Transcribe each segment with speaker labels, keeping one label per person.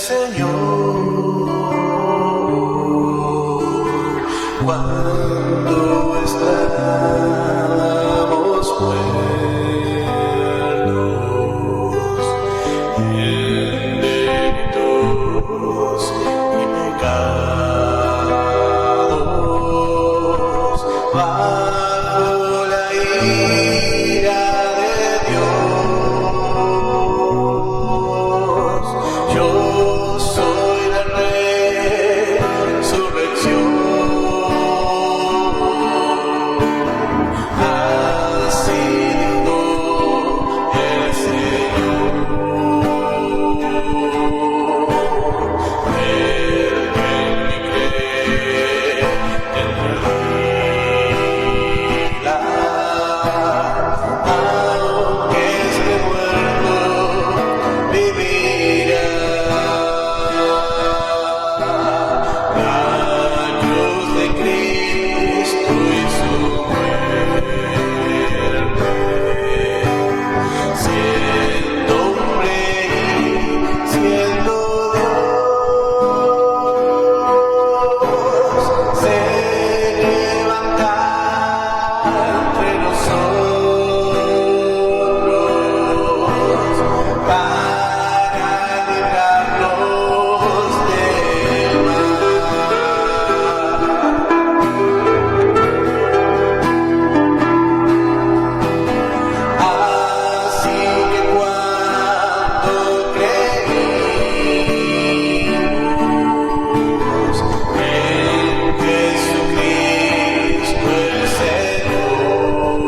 Speaker 1: Señor, cuando estábamos muertos en delitos y pecados, bajo la ira de Dios, yo soy la resurrección. Así dijo el Señor. El que en mí cree tendrá vida, aunque esté muerto, vivirá. La cruz de Cristo y su muerte, siendo hombre y siendo Dios, se levanta entre nosotros para librarnos del mal. Así que cuando creímos en Jesucristo el Señor,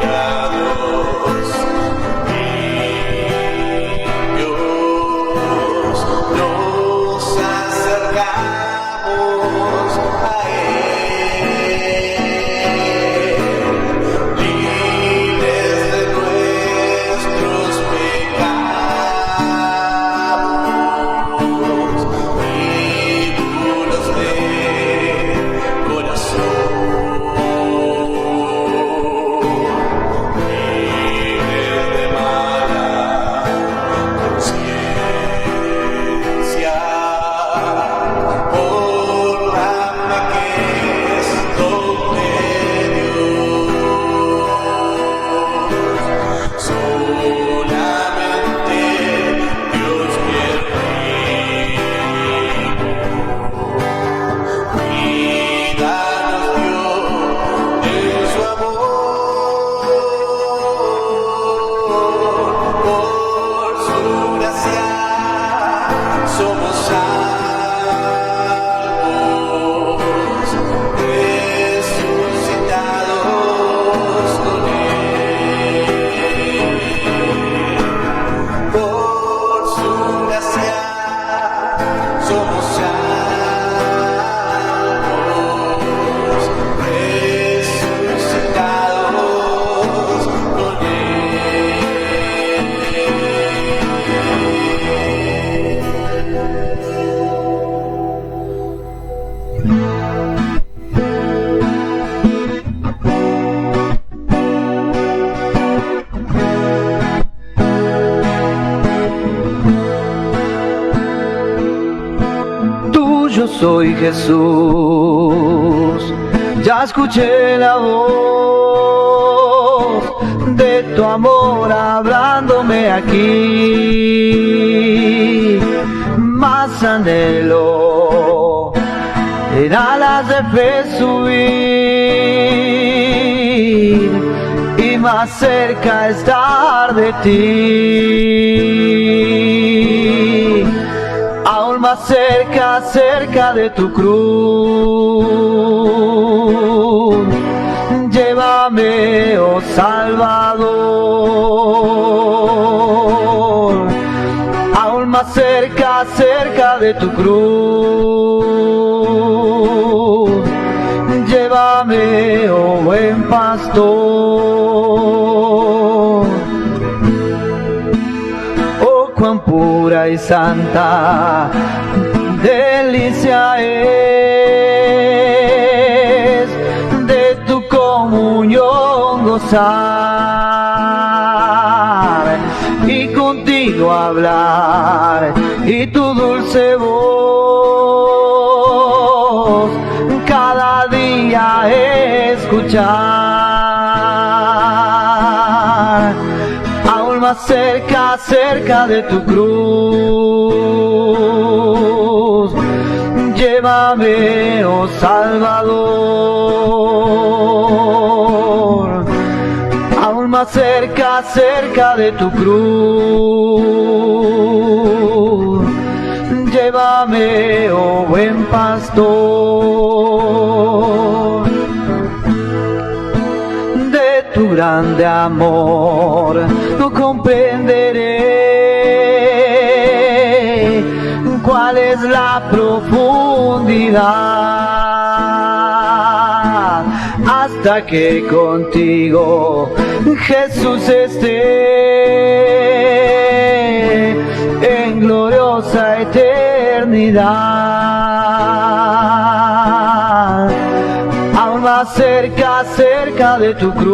Speaker 1: purificados, limpios, nos acercamos a Él, libres de nuestros pecados y puros de corazón, libres de mala conciencia por la fe que es don de Dios. Solamente Dios bien rico y danos dio en su amor, por su gracia somos salvos, resucitados con Él. Por su gracia somos salvos, resucitados con Él.
Speaker 2: Tuyo soy Jesús, ya escuché la voz de tu amor hablándome aquí. Más anhelo en alas de fe subir y más cerca estar de ti. Aún más cerca, cerca de tu cruz. Llévame, oh Salvador, aún más cerca, cerca de tu cruz. Llévame, oh buen pastor. Oh, cuán pura y santa delicia es de tu comunión gozar. hablar y tu dulce voz cada día escuchar. Aún más cerca, cerca de tu cruz, llévame, oh Salvador. Aún más cerca, cerca de tu cruz, llévame, oh buen pastor. De tu grande amor no comprenderé cuál es la profundidad, hasta que contigo, Jesús, esté en gloriosa eternidad. Aún más cerca, cerca de tu cruz,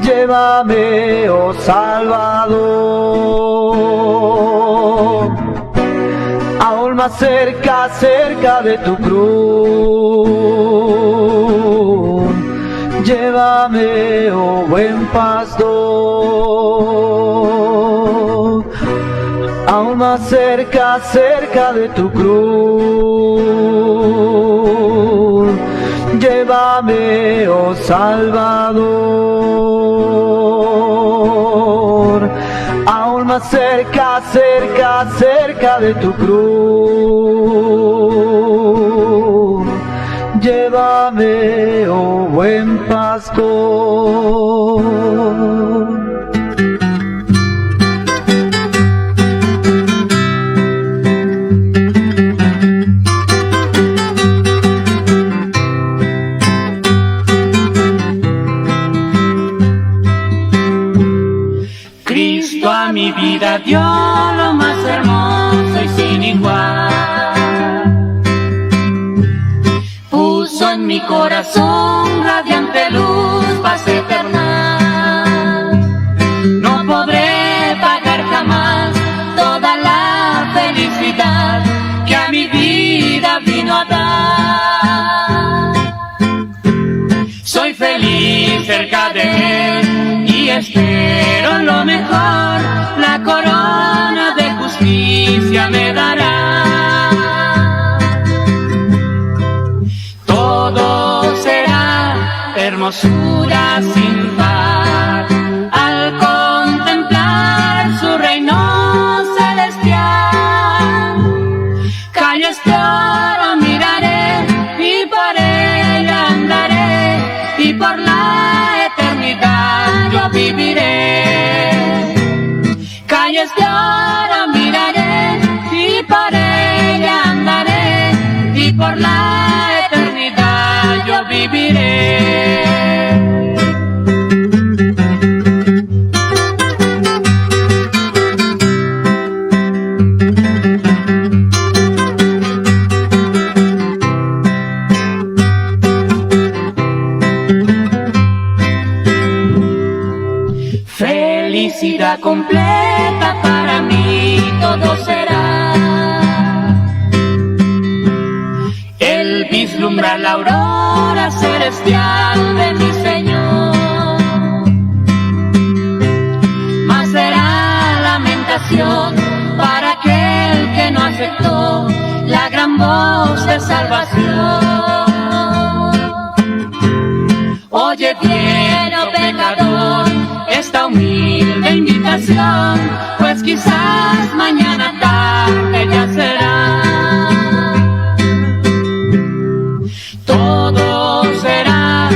Speaker 2: llévame, oh Salvador. Aún más cerca, cerca de tu cruz, llévame, oh buen pastor. Aún más cerca, cerca de tu cruz, llévame, oh Salvador. Aún más cerca, cerca, cerca de tu cruz, llévame, oh buen pastor.
Speaker 3: Cristo a mi vida dio lo más hermoso y sin igual. Puso en mi corazón radiante luz, paz eterna. No podré pagar jamás toda la felicidad que a mi vida vino a dar. Soy feliz cerca de Él y espero lo mejor, la corona de justicia me dará. Todo será hermosura sin par al contemplar su reino celestial. Calles de oro miraré y por ella andaré, y por la eternidad yo viviré. Calles de oro miraré y por ella andaré, y por la eternidad yo viviré. Felicidad completa para mí todo será. El vislumbrar la aurora celestial de mi Señor. Mas será lamentación para aquel que no aceptó la gran voz de salvación. Oye bien, oh pecador, esta humilde invitación, pues quizás mañana tarde ya será. Todo será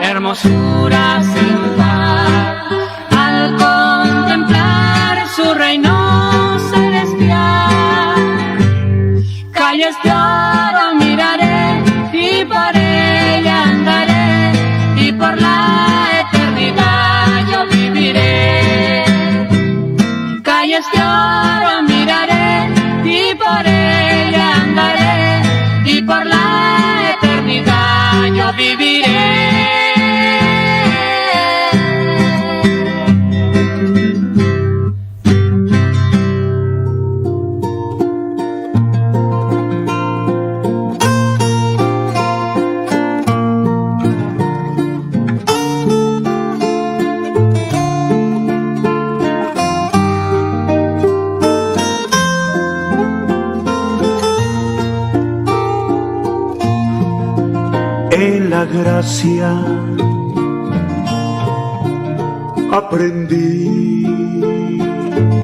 Speaker 3: hermosura sin par al contemplar su reino celestial. Calles de oro miraré y por ella andaré, y por la eternidad yo viviré. Calles de oro miraré y por ella andaré, y por la eternidad yo viviré.
Speaker 4: en la gracia aprendí.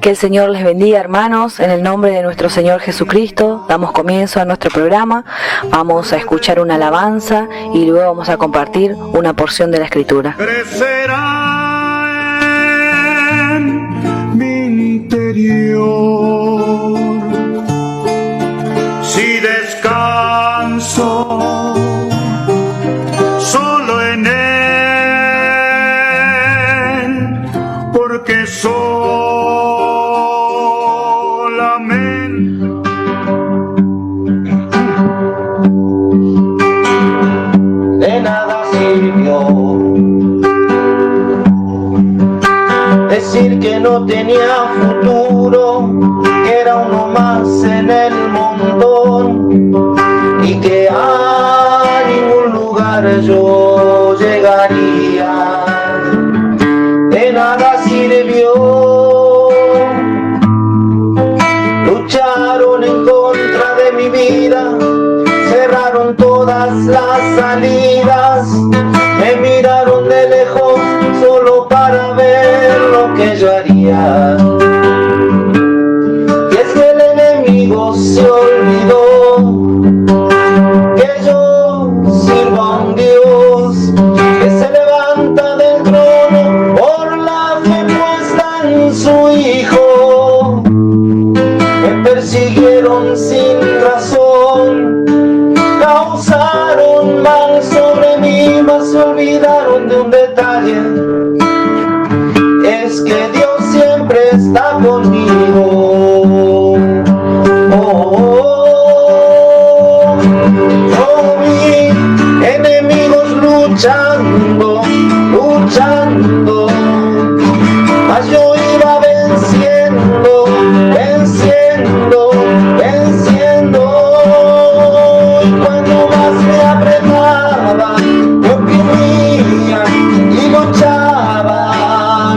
Speaker 5: Que el Señor les bendiga, hermanos. En el nombre de nuestro Señor Jesucristo damos comienzo a nuestro programa. Vamos a escuchar una alabanza y luego vamos a compartir una porción de la Escritura.
Speaker 4: Crecerá en mi interior si descanso solo en Él, porque
Speaker 2: de nada sirvió decir que no tenía futuro, que era uno más en el montón y que a ningún lugar yo llegaría. De nada sirvió, lucharon en contra de mi vida, cerraron todas las salidas, me miraron de lejos solo para ver lo que yo haría. Y es que el enemigo se olvidó que yo sirvo a un Dios que se levanta del trono por la fe puesta en su Hijo. Me persiguieron sin razón, causaron mal sobre mí, mas se olvidaron de un detalle: es que Dios siempre está conmigo. Yo vi enemigos luchando, mas yo iba venciendo. Y cuando más me apretaba, me oprimían y luchaban.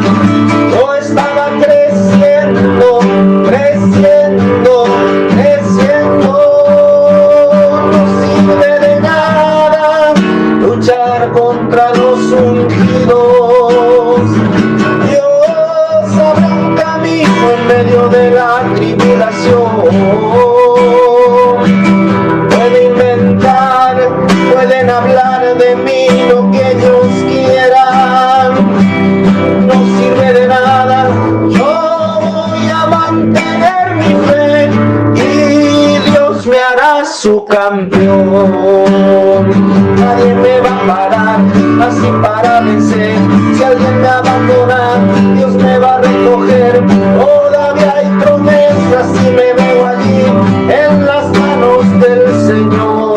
Speaker 2: Yo estaba creciendo. No sirve de nada luchar contra los ungidos. Dios abre un camino en medio de la tribulación. Pueden hablar de mí lo que ellos quieran, no sirve de nada. Yo voy a mantener mi fe y Dios me hará su campeón. Nadie me va a parar, así para vencer. Si alguien me abandona, Dios me va a recoger. Todavía hay promesas y me veo allí en las manos del Señor.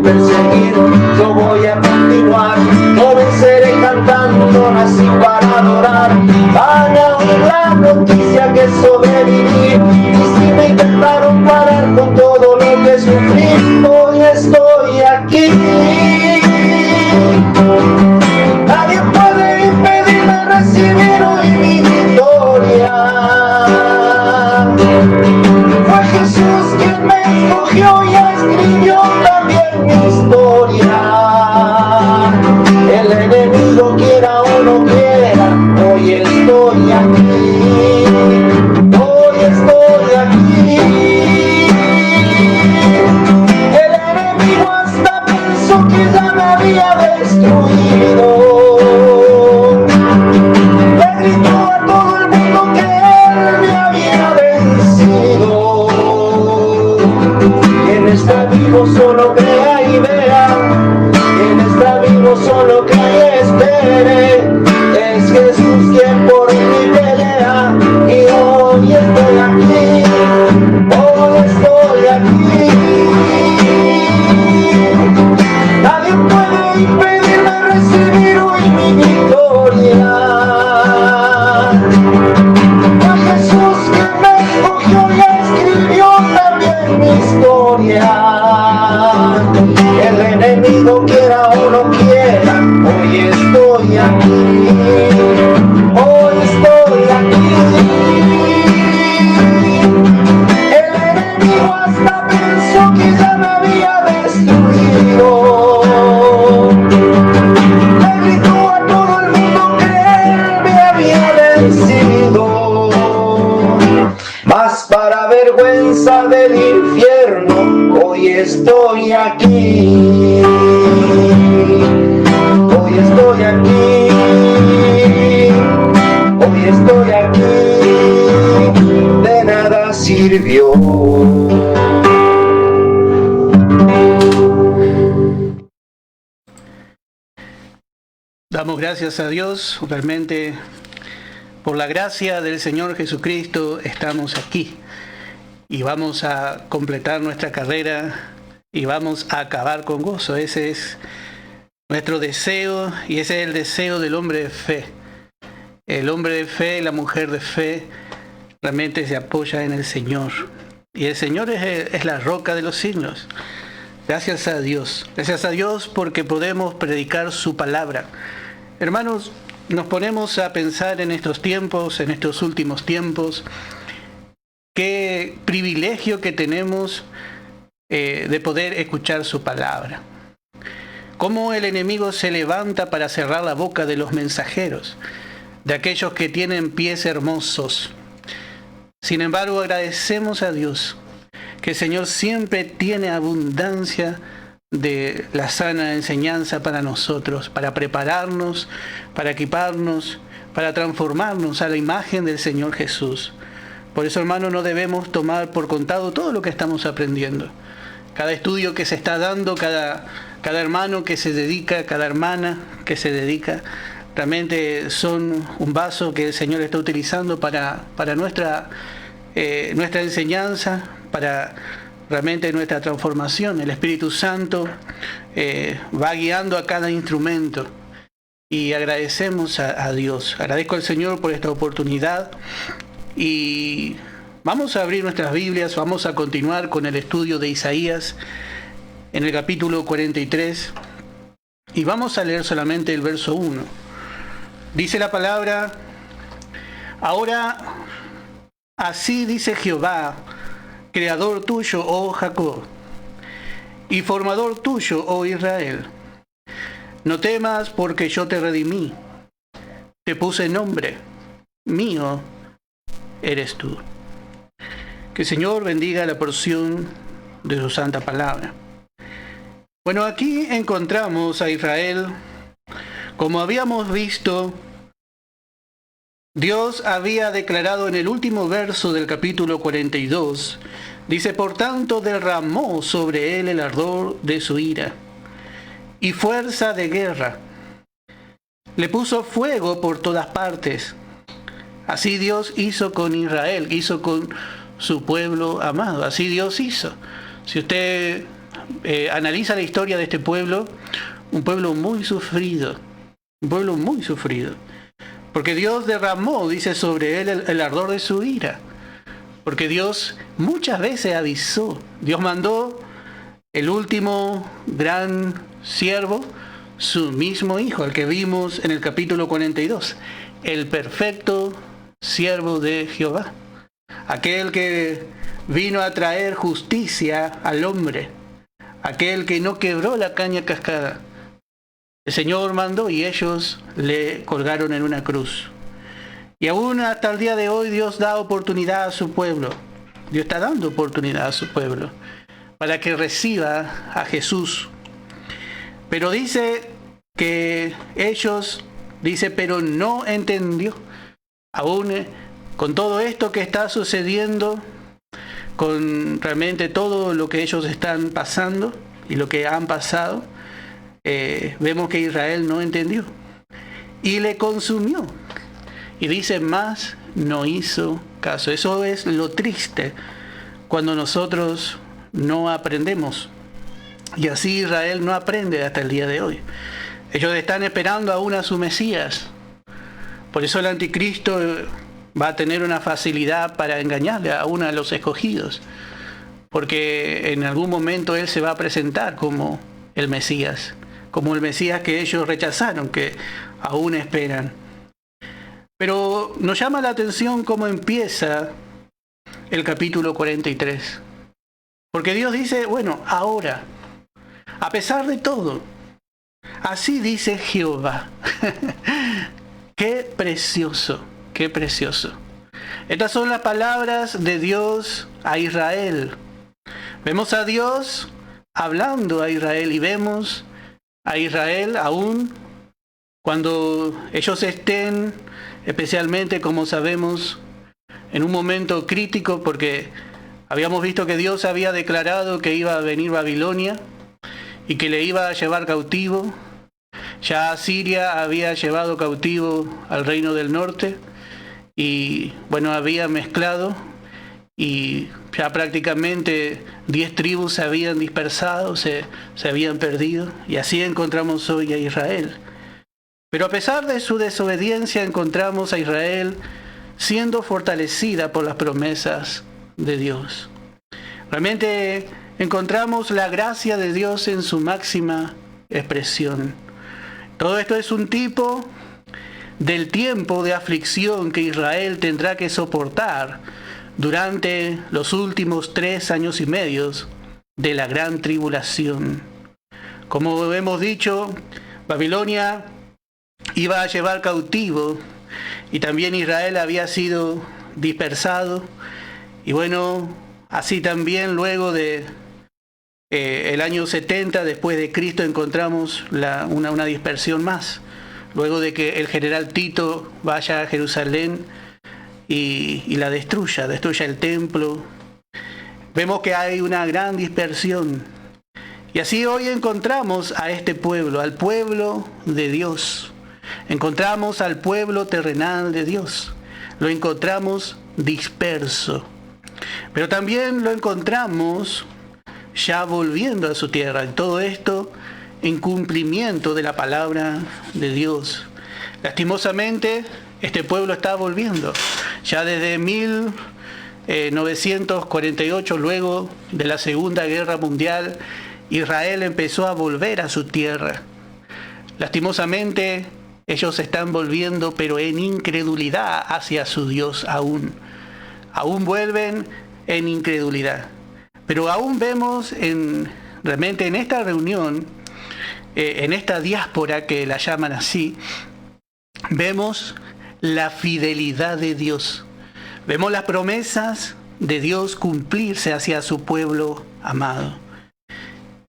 Speaker 2: Perseguir, yo voy a continuar, no venceré cantando, nací para adorar. Van a oír la noticia que sobreviví, y si me intentaron parar con todo lo que sufrí, hoy estoy aquí. Nadie puede impedirme recibir hoy mi victoria. Fue Jesús quien me escogió y escribió mi historia. El enemigo quiera o no quiera, hoy estoy aquí. El enemigo hasta pensó que ya me había destruido. Le gritó a todo el mundo que él me había vencido. Quien está vivo solo crea y vea, quien está vivo solo crea y espere. Es Jesús quien por mí pelea, y hoy estoy aquí, Nadie puede impedirme recibir hoy mi victoria. Fue Jesús quien me escogió y escribió también mi historia. El enemigo quiera o no quiera, hoy estoy aquí. mas para vergüenza del infierno, hoy estoy aquí. Hoy estoy aquí. Hoy estoy aquí. De nada sirvió.
Speaker 6: Damos gracias a Dios, realmente por la gracia del Señor Jesucristo estamos aquí y vamos a completar nuestra carrera y vamos a acabar con gozo. Ese es nuestro deseo y ese es el deseo del hombre de fe. El hombre de fe, la mujer de fe, realmente se apoya en el Señor. Y el Señor es la roca de los siglos. Gracias a Dios. Gracias a Dios porque podemos predicar su palabra. Hermanos, nos ponemos a pensar en estos tiempos, en estos últimos tiempos, qué privilegio que tenemos de poder escuchar su palabra. Cómo el enemigo se levanta para cerrar la boca de los mensajeros, de aquellos que tienen pies hermosos. Sin embargo, agradecemos a Dios que el Señor siempre tiene abundancia de la sana enseñanza para nosotros, para prepararnos, para equiparnos, para transformarnos a la imagen del Señor Jesús. Por eso, hermanos, no debemos tomar por contado todo lo que estamos aprendiendo. Cada estudio que se está dando, cada hermano que se dedica, cada hermana que se dedica, realmente son un vaso que el Señor está utilizando para nuestra enseñanza, para realmente nuestra transformación. El Espíritu Santo va guiando a cada instrumento y agradecemos a Dios. Agradezco al Señor por esta oportunidad y vamos a abrir nuestras Biblias, vamos a continuar con el estudio de Isaías en el capítulo 43 y vamos a leer solamente el verso 1. Dice la palabra: ahora así dice Jehová, creador tuyo, oh Jacob, y formador tuyo, oh Israel. No temas, porque yo te redimí, te puse nombre, mío eres tú. Que el Señor bendiga la porción de su santa palabra. Bueno, aquí encontramos a Israel. Como habíamos visto, Dios había declarado en el último verso del capítulo 42, dice: por tanto derramó sobre él el ardor de su ira y fuerza de guerra. Le puso fuego por todas partes. Así Dios hizo con Israel, hizo con su pueblo amado. Así Dios hizo. Si usted analiza la historia de este pueblo, un pueblo muy sufrido, porque Dios derramó, dice, sobre él el ardor de su ira. Porque Dios muchas veces avisó. Dios mandó el último gran siervo, su mismo Hijo, al que vimos en el capítulo 42. El perfecto siervo de Jehová. Aquel que vino a traer justicia al hombre. Aquel que no quebró la caña cascada. El Señor mandó y ellos le colgaron en una cruz. Y aún hasta el día de hoy Dios da oportunidad a su pueblo. Dios está dando oportunidad a su pueblo para que reciba a Jesús. Pero dice que ellos, pero no entendió. Aún con todo esto que está sucediendo, con realmente todo lo que ellos están pasando y lo que han pasado, vemos que Israel no entendió y le consumió. Y dice, más no hizo caso. Eso es lo triste cuando nosotros no aprendemos. Y así Israel no aprende hasta el día de hoy. Ellos están esperando aún a su Mesías. Por eso el anticristo va a tener una facilidad para engañarle aún a los escogidos. Porque en algún momento él se va a presentar como el Mesías. Como el Mesías que ellos rechazaron, que aún esperan. Pero nos llama la atención cómo empieza el capítulo 43. Porque Dios dice, bueno, ahora, a pesar de todo, así dice Jehová. Qué precioso, qué precioso. Estas son las palabras de Dios a Israel. Vemos a Dios hablando a Israel y vemos a Israel aún cuando ellos estén, especialmente como sabemos, en un momento crítico, porque habíamos visto que Dios había declarado que iba a venir Babilonia y que le iba a llevar cautivo. Ya Asiria había llevado cautivo al reino del norte y bueno, había mezclado y ya prácticamente 10 tribus se habían dispersado, se habían perdido, y así encontramos hoy a Israel. Pero a pesar de su desobediencia encontramos a Israel siendo fortalecida por las promesas de Dios. Realmente encontramos la gracia de Dios en su máxima expresión. Todo esto es un tipo del tiempo de aflicción que Israel tendrá que soportar durante los últimos 3 años y medio de la gran tribulación. Como hemos dicho, Babilonia iba a llevar cautivo y también Israel había sido dispersado. Y bueno, así también luego de el año 70 después de Cristo encontramos una dispersión más. Luego de que el general Tito vaya a Jerusalén y la destruya el templo, vemos que hay una gran dispersión. Y así hoy encontramos a este pueblo, al pueblo de Dios. Encontramos al pueblo terrenal de Dios. Lo encontramos disperso. Pero también lo encontramos ya volviendo a su tierra. En todo esto en cumplimiento de la palabra de Dios. Lastimosamente, este pueblo está volviendo. Ya desde 1948, luego de la Segunda Guerra Mundial, Israel empezó a volver a su tierra. Lastimosamente, ellos están volviendo, pero en incredulidad hacia su Dios aún. Aún vuelven en incredulidad. Pero aún vemos realmente en esta reunión, en esta diáspora que la llaman así, vemos la fidelidad de Dios. Vemos las promesas de Dios cumplirse hacia su pueblo amado.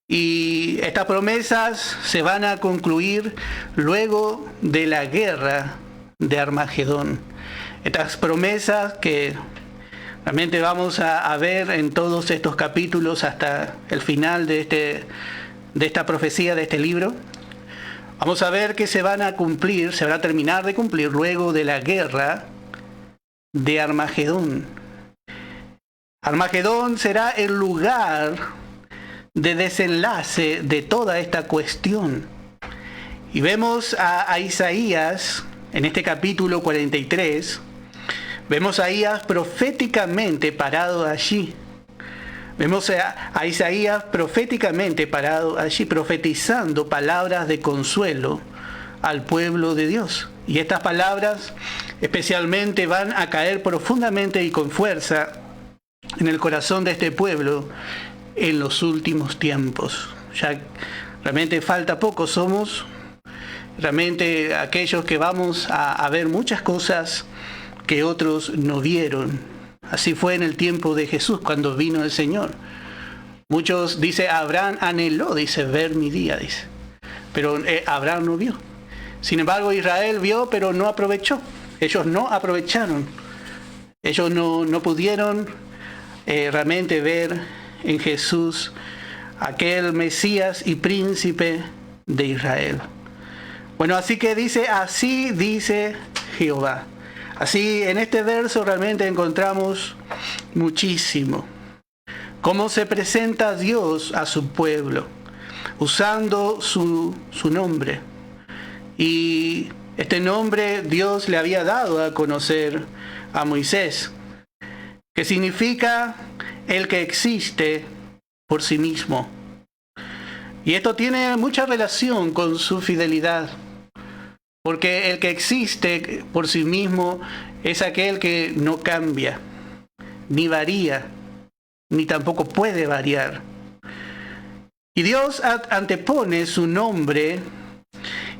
Speaker 6: Y estas promesas se van a concluir luego de la guerra de Armagedón. Estas promesas que realmente vamos a ver en todos estos capítulos hasta el final de esta profecía, de este libro. Vamos a ver que se van a terminar de cumplir luego de la guerra de Armagedón. Armagedón será el lugar de desenlace de toda esta cuestión. Y vemos a Isaías en este capítulo 43. Vemos a Isaías proféticamente parado allí. Vemos a Isaías proféticamente parado allí, profetizando palabras de consuelo al pueblo de Dios. Y estas palabras especialmente van a caer profundamente y con fuerza en el corazón de este pueblo en los últimos tiempos. Ya realmente falta poco, somos realmente aquellos que vamos a ver muchas cosas que otros no vieron. Así fue en el tiempo de Jesús, cuando vino el Señor. Muchos, dice, Abraham anheló, dice, ver mi día, dice. Pero Abraham no vio. Sin embargo, Israel vio, pero no aprovechó. Ellos no aprovecharon. Ellos no pudieron realmente ver en Jesús aquel Mesías y príncipe de Israel. Bueno, así que dice, así dice Jehová. Así, en este verso realmente encontramos muchísimo. Cómo se presenta Dios a su pueblo, usando su nombre. Y este nombre Dios le había dado a conocer a Moisés, que significa el que existe por sí mismo. Y esto tiene mucha relación con su fidelidad. Porque el que existe por sí mismo es aquel que no cambia, ni varía, ni tampoco puede variar. Y Dios antepone su nombre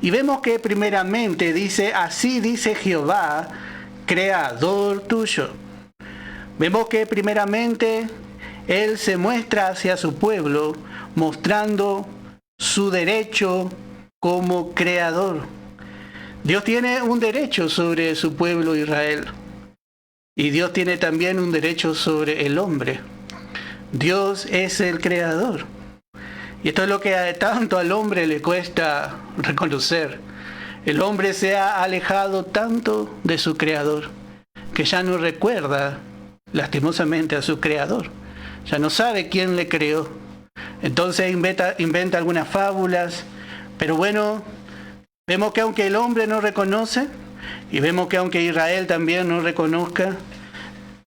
Speaker 6: y vemos que primeramente dice, así dice Jehová, creador tuyo. Vemos que primeramente Él se muestra hacia su pueblo, mostrando su derecho como creador. Dios tiene un derecho sobre su pueblo Israel. Y Dios tiene también un derecho sobre el hombre. Dios es el creador. Y esto es lo que tanto al hombre le cuesta reconocer. El hombre se ha alejado tanto de su creador que ya no recuerda lastimosamente a su creador. Ya no sabe quién le creó. Entonces inventa algunas fábulas. Pero bueno, vemos que aunque el hombre no reconoce, y vemos que aunque Israel también no reconozca,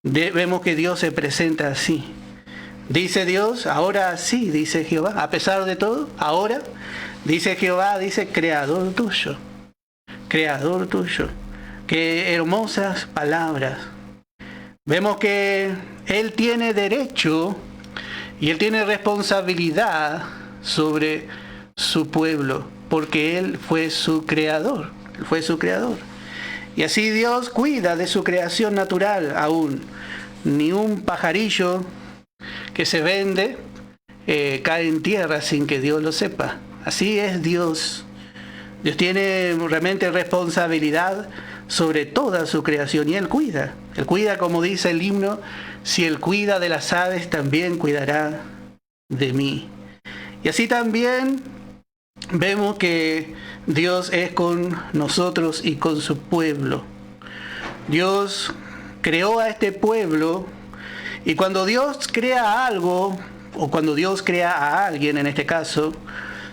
Speaker 6: vemos que Dios se presenta así. Dice Dios, ahora sí, dice Jehová, a pesar de todo, ahora, dice Jehová, dice creador tuyo. Creador tuyo. Qué hermosas palabras. Vemos que Él tiene derecho y Él tiene responsabilidad sobre su pueblo, porque Él fue su creador. Él fue su creador. Y así Dios cuida de su creación natural aún. Ni un pajarillo que se vende cae en tierra sin que Dios lo sepa. Así es Dios. Dios tiene realmente responsabilidad sobre toda su creación y Él cuida. Él cuida, como dice el himno, si Él cuida de las aves, también cuidará de mí. Y así también vemos que Dios es con nosotros y con su pueblo. Dios creó a este pueblo y cuando Dios crea algo, o cuando Dios crea a alguien en este caso,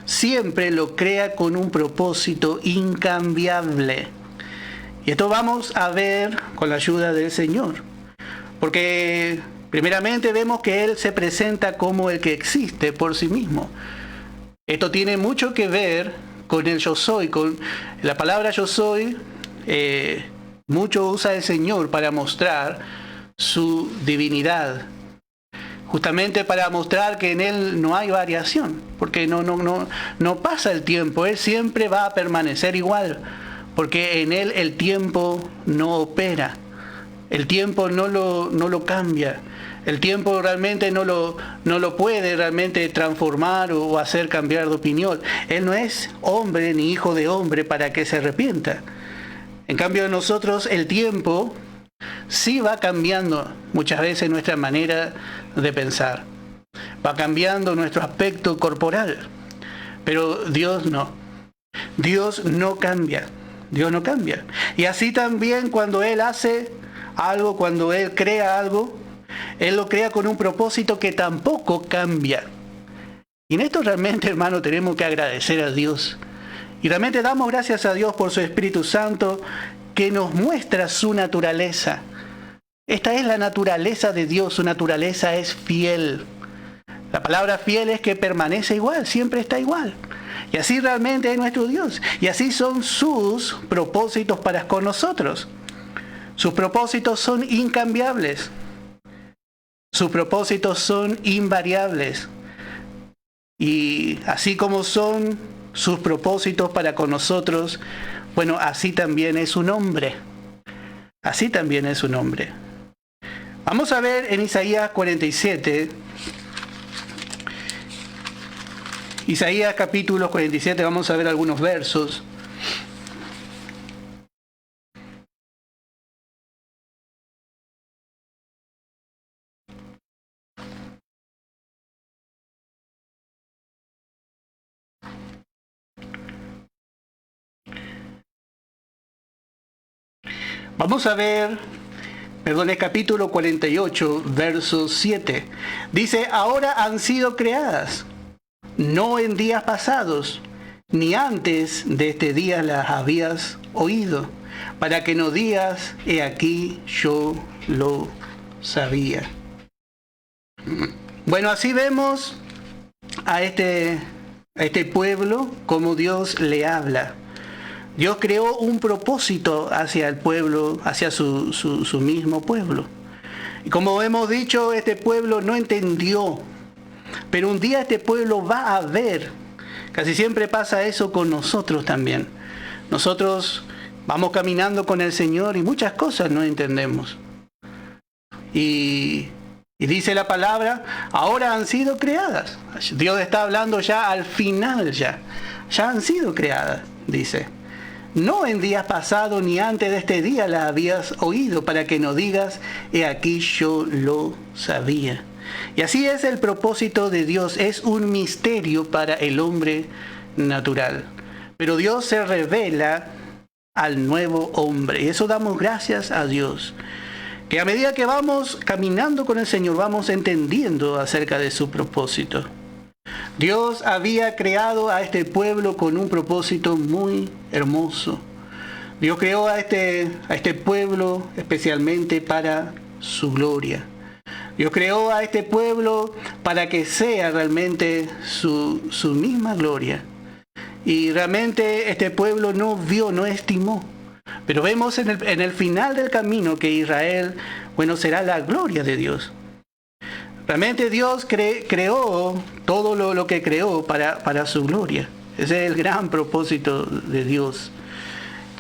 Speaker 6: siempre lo crea con un propósito incambiable. Y esto vamos a ver con la ayuda del Señor. Porque primeramente vemos que Él se presenta como el que existe por sí mismo. Esto tiene mucho que ver con el yo soy, con la palabra yo soy. Mucho usa el Señor para mostrar su divinidad. Justamente para mostrar que en Él no hay variación, porque no pasa el tiempo, Él siempre va a permanecer igual, porque en Él el tiempo no opera, el tiempo no lo cambia, el tiempo realmente no lo puede realmente transformar o hacer cambiar de opinión. Él no es hombre ni hijo de hombre para que se arrepienta. En cambio nosotros el tiempo sí va cambiando muchas veces nuestra manera de pensar. Va cambiando nuestro aspecto corporal. Pero Dios no. Dios no cambia. Dios no cambia. Y así también cuando Él hace algo, cuando Él crea algo, Él lo crea con un propósito que tampoco cambia. Y en esto realmente, hermano, tenemos que agradecer a Dios. Y realmente damos gracias a Dios por su Espíritu Santo que nos muestra su naturaleza. Esta es la naturaleza de Dios, su naturaleza es fiel. La palabra fiel es que permanece igual, siempre está igual. Y así realmente es nuestro Dios. Y así son sus propósitos para con nosotros. Sus propósitos son incambiables. Sus propósitos son invariables. Y así como son sus propósitos para con nosotros, bueno, así también es su nombre. Así también es su nombre. Vamos a ver en Isaías 47. Isaías capítulo 47, vamos a ver algunos versos. Vamos a ver, es capítulo 48, verso 7. Dice, ahora han sido creadas, no en días pasados, ni antes de este día las habías oído, para que no digas, he aquí yo lo sabía. Bueno, así vemos a este pueblo como Dios le habla. Dios creó un propósito hacia el pueblo, hacia su mismo pueblo. Y como hemos dicho, este pueblo no entendió. Pero un día este pueblo va a ver. Casi siempre pasa eso con nosotros también. Nosotros vamos caminando con el Señor y muchas cosas no entendemos. Y dice la palabra, ahora han sido creadas. Dios está hablando ya al final, ya han sido creadas, dice. No en días pasados ni antes de este día las habías oído, para que no digas, he aquí yo lo sabía. Y así es el propósito de Dios, es un misterio para el hombre natural. Pero Dios se revela al nuevo hombre, y eso damos gracias a Dios. Que a medida que vamos caminando con el Señor, vamos entendiendo acerca de su propósito. Dios había creado a este pueblo con un propósito muy hermoso. Dios creó a este pueblo especialmente para su gloria. Dios creó a este pueblo para que sea realmente su misma gloria. Y realmente este pueblo no vio, no estimó. Pero vemos en el final del camino que Israel, será la gloria de Dios. Realmente Dios creó todo lo que creó para su gloria. Ese es el gran propósito de Dios.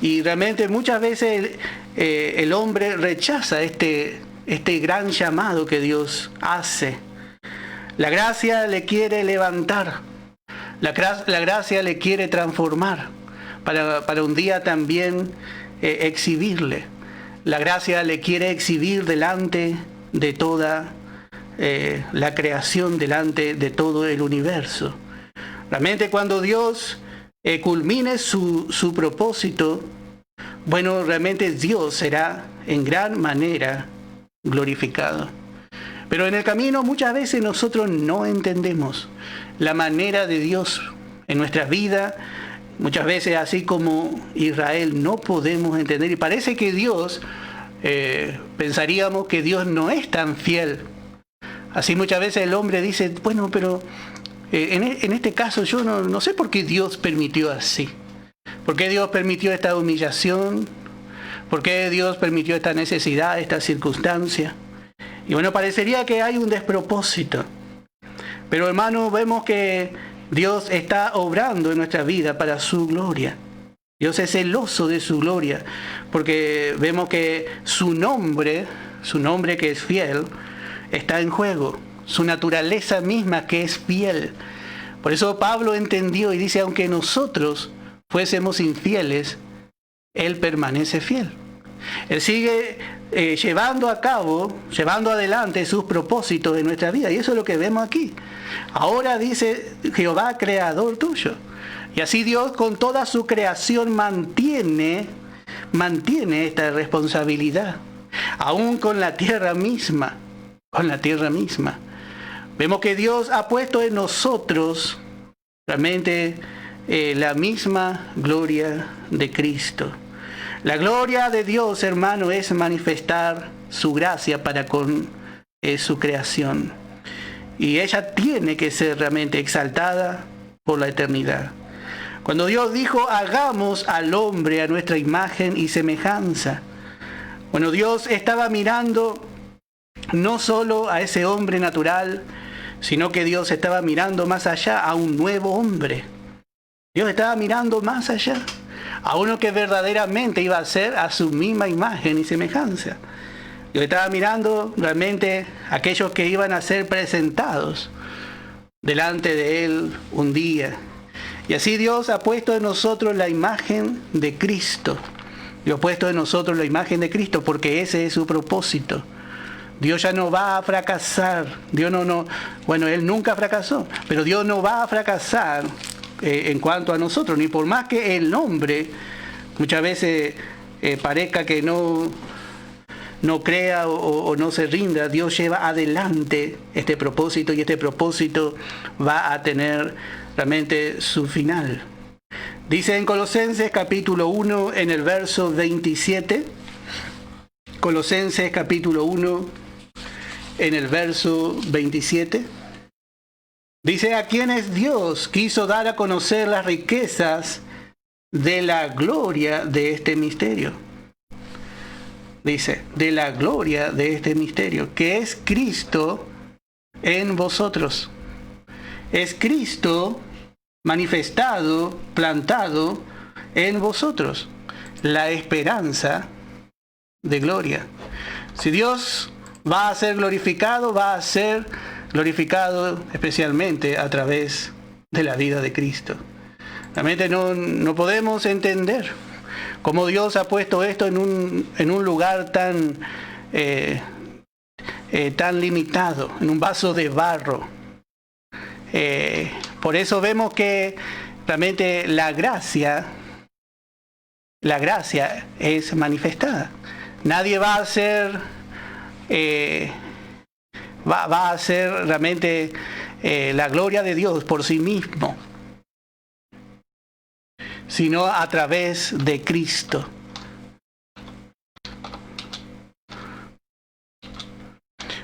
Speaker 6: Y realmente muchas veces el hombre rechaza este gran llamado que Dios hace. La gracia le quiere levantar. La gracia le quiere transformar. Para un día también exhibirle. La gracia le quiere exhibir delante de toda la creación, delante de todo el universo. Realmente cuando Dios culmine su propósito, realmente Dios será en gran manera glorificado. Pero en el camino muchas veces nosotros no entendemos la manera de Dios en nuestra vida. Muchas veces, así como Israel, no podemos entender. Y parece que Dios, pensaríamos que Dios no es tan fiel. Así muchas veces el hombre dice, pero en este caso yo no sé por qué Dios permitió así. ¿Por qué Dios permitió esta humillación? ¿Por qué Dios permitió esta necesidad, esta circunstancia? Y parecería que hay un despropósito. Pero hermano, vemos que Dios está obrando en nuestra vida para su gloria. Dios es celoso de su gloria, porque vemos que su nombre que es fiel, está en juego. Su naturaleza misma que es fiel. Por eso Pablo entendió y dice, aunque nosotros fuésemos infieles, Él permanece fiel. Él sigue llevando adelante sus propósitos en nuestra vida. Y eso es lo que vemos aquí. Ahora dice Jehová, creador tuyo. Y así Dios con toda su creación mantiene esta responsabilidad. Aún con la tierra misma. Vemos que Dios ha puesto en nosotros realmente la misma gloria de Cristo. La gloria de Dios, hermano, es manifestar su gracia para con su creación. Y ella tiene que ser realmente exaltada por la eternidad. Cuando Dios dijo, hagamos al hombre a nuestra imagen y semejanza. Dios estaba mirando no solo a ese hombre natural, sino que Dios estaba mirando más allá a un nuevo hombre. Dios estaba mirando más allá, a uno que verdaderamente iba a ser a su misma imagen y semejanza. Dios estaba mirando realmente a aquellos que iban a ser presentados delante de Él un día. Y así Dios ha puesto en nosotros la imagen de Cristo. Dios ha puesto en nosotros la imagen de Cristo porque ese es su propósito. Dios ya no va a fracasar. Él nunca fracasó, pero Dios no va a fracasar en cuanto a nosotros, ni por más que el hombre muchas veces parezca que no crea o no se rinda. Dios lleva adelante este propósito y este propósito va a tener realmente su final. Dice en Colosenses capítulo 1 en el verso 27, Colosenses capítulo 1 en el verso 27, dice, a quienes Dios quiso dar a conocer las riquezas de la gloria de este misterio. Dice, de la gloria de este misterio, que es Cristo en vosotros. Es Cristo manifestado, plantado en vosotros. La esperanza de gloria. Si Dios va a ser glorificado especialmente a través de la vida de Cristo. Realmente no podemos entender cómo Dios ha puesto esto en un lugar tan limitado, en un vaso de barro. Por eso vemos que realmente la gracia es manifestada. Nadie va a ser realmente la gloria de Dios por sí mismo, sino a través de Cristo.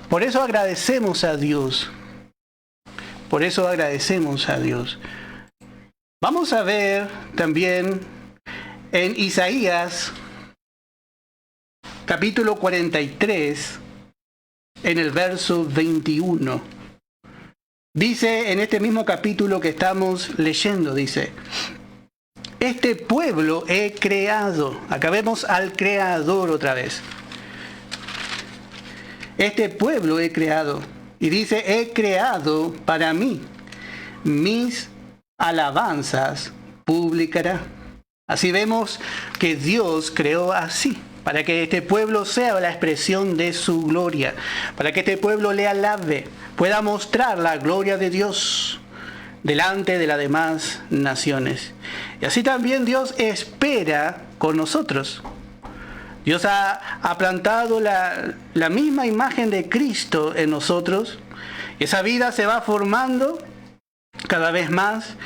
Speaker 6: Por eso agradecemos a Dios. Vamos a ver también en Isaías, capítulo 43, en el verso 21. Dice en este mismo capítulo que estamos leyendo, dice: este pueblo he creado. Acá vemos al Creador otra vez. Este pueblo he creado. Y dice, he creado para mí. Mis alabanzas publicará. Así vemos que Dios creó así, para que este pueblo sea la expresión de su gloria, para que este pueblo le alabe, pueda mostrar la gloria de Dios delante de las demás naciones. Y así también Dios espera con nosotros. Dios ha plantado la misma imagen de Cristo en nosotros. Esa vida se va formando cada vez más.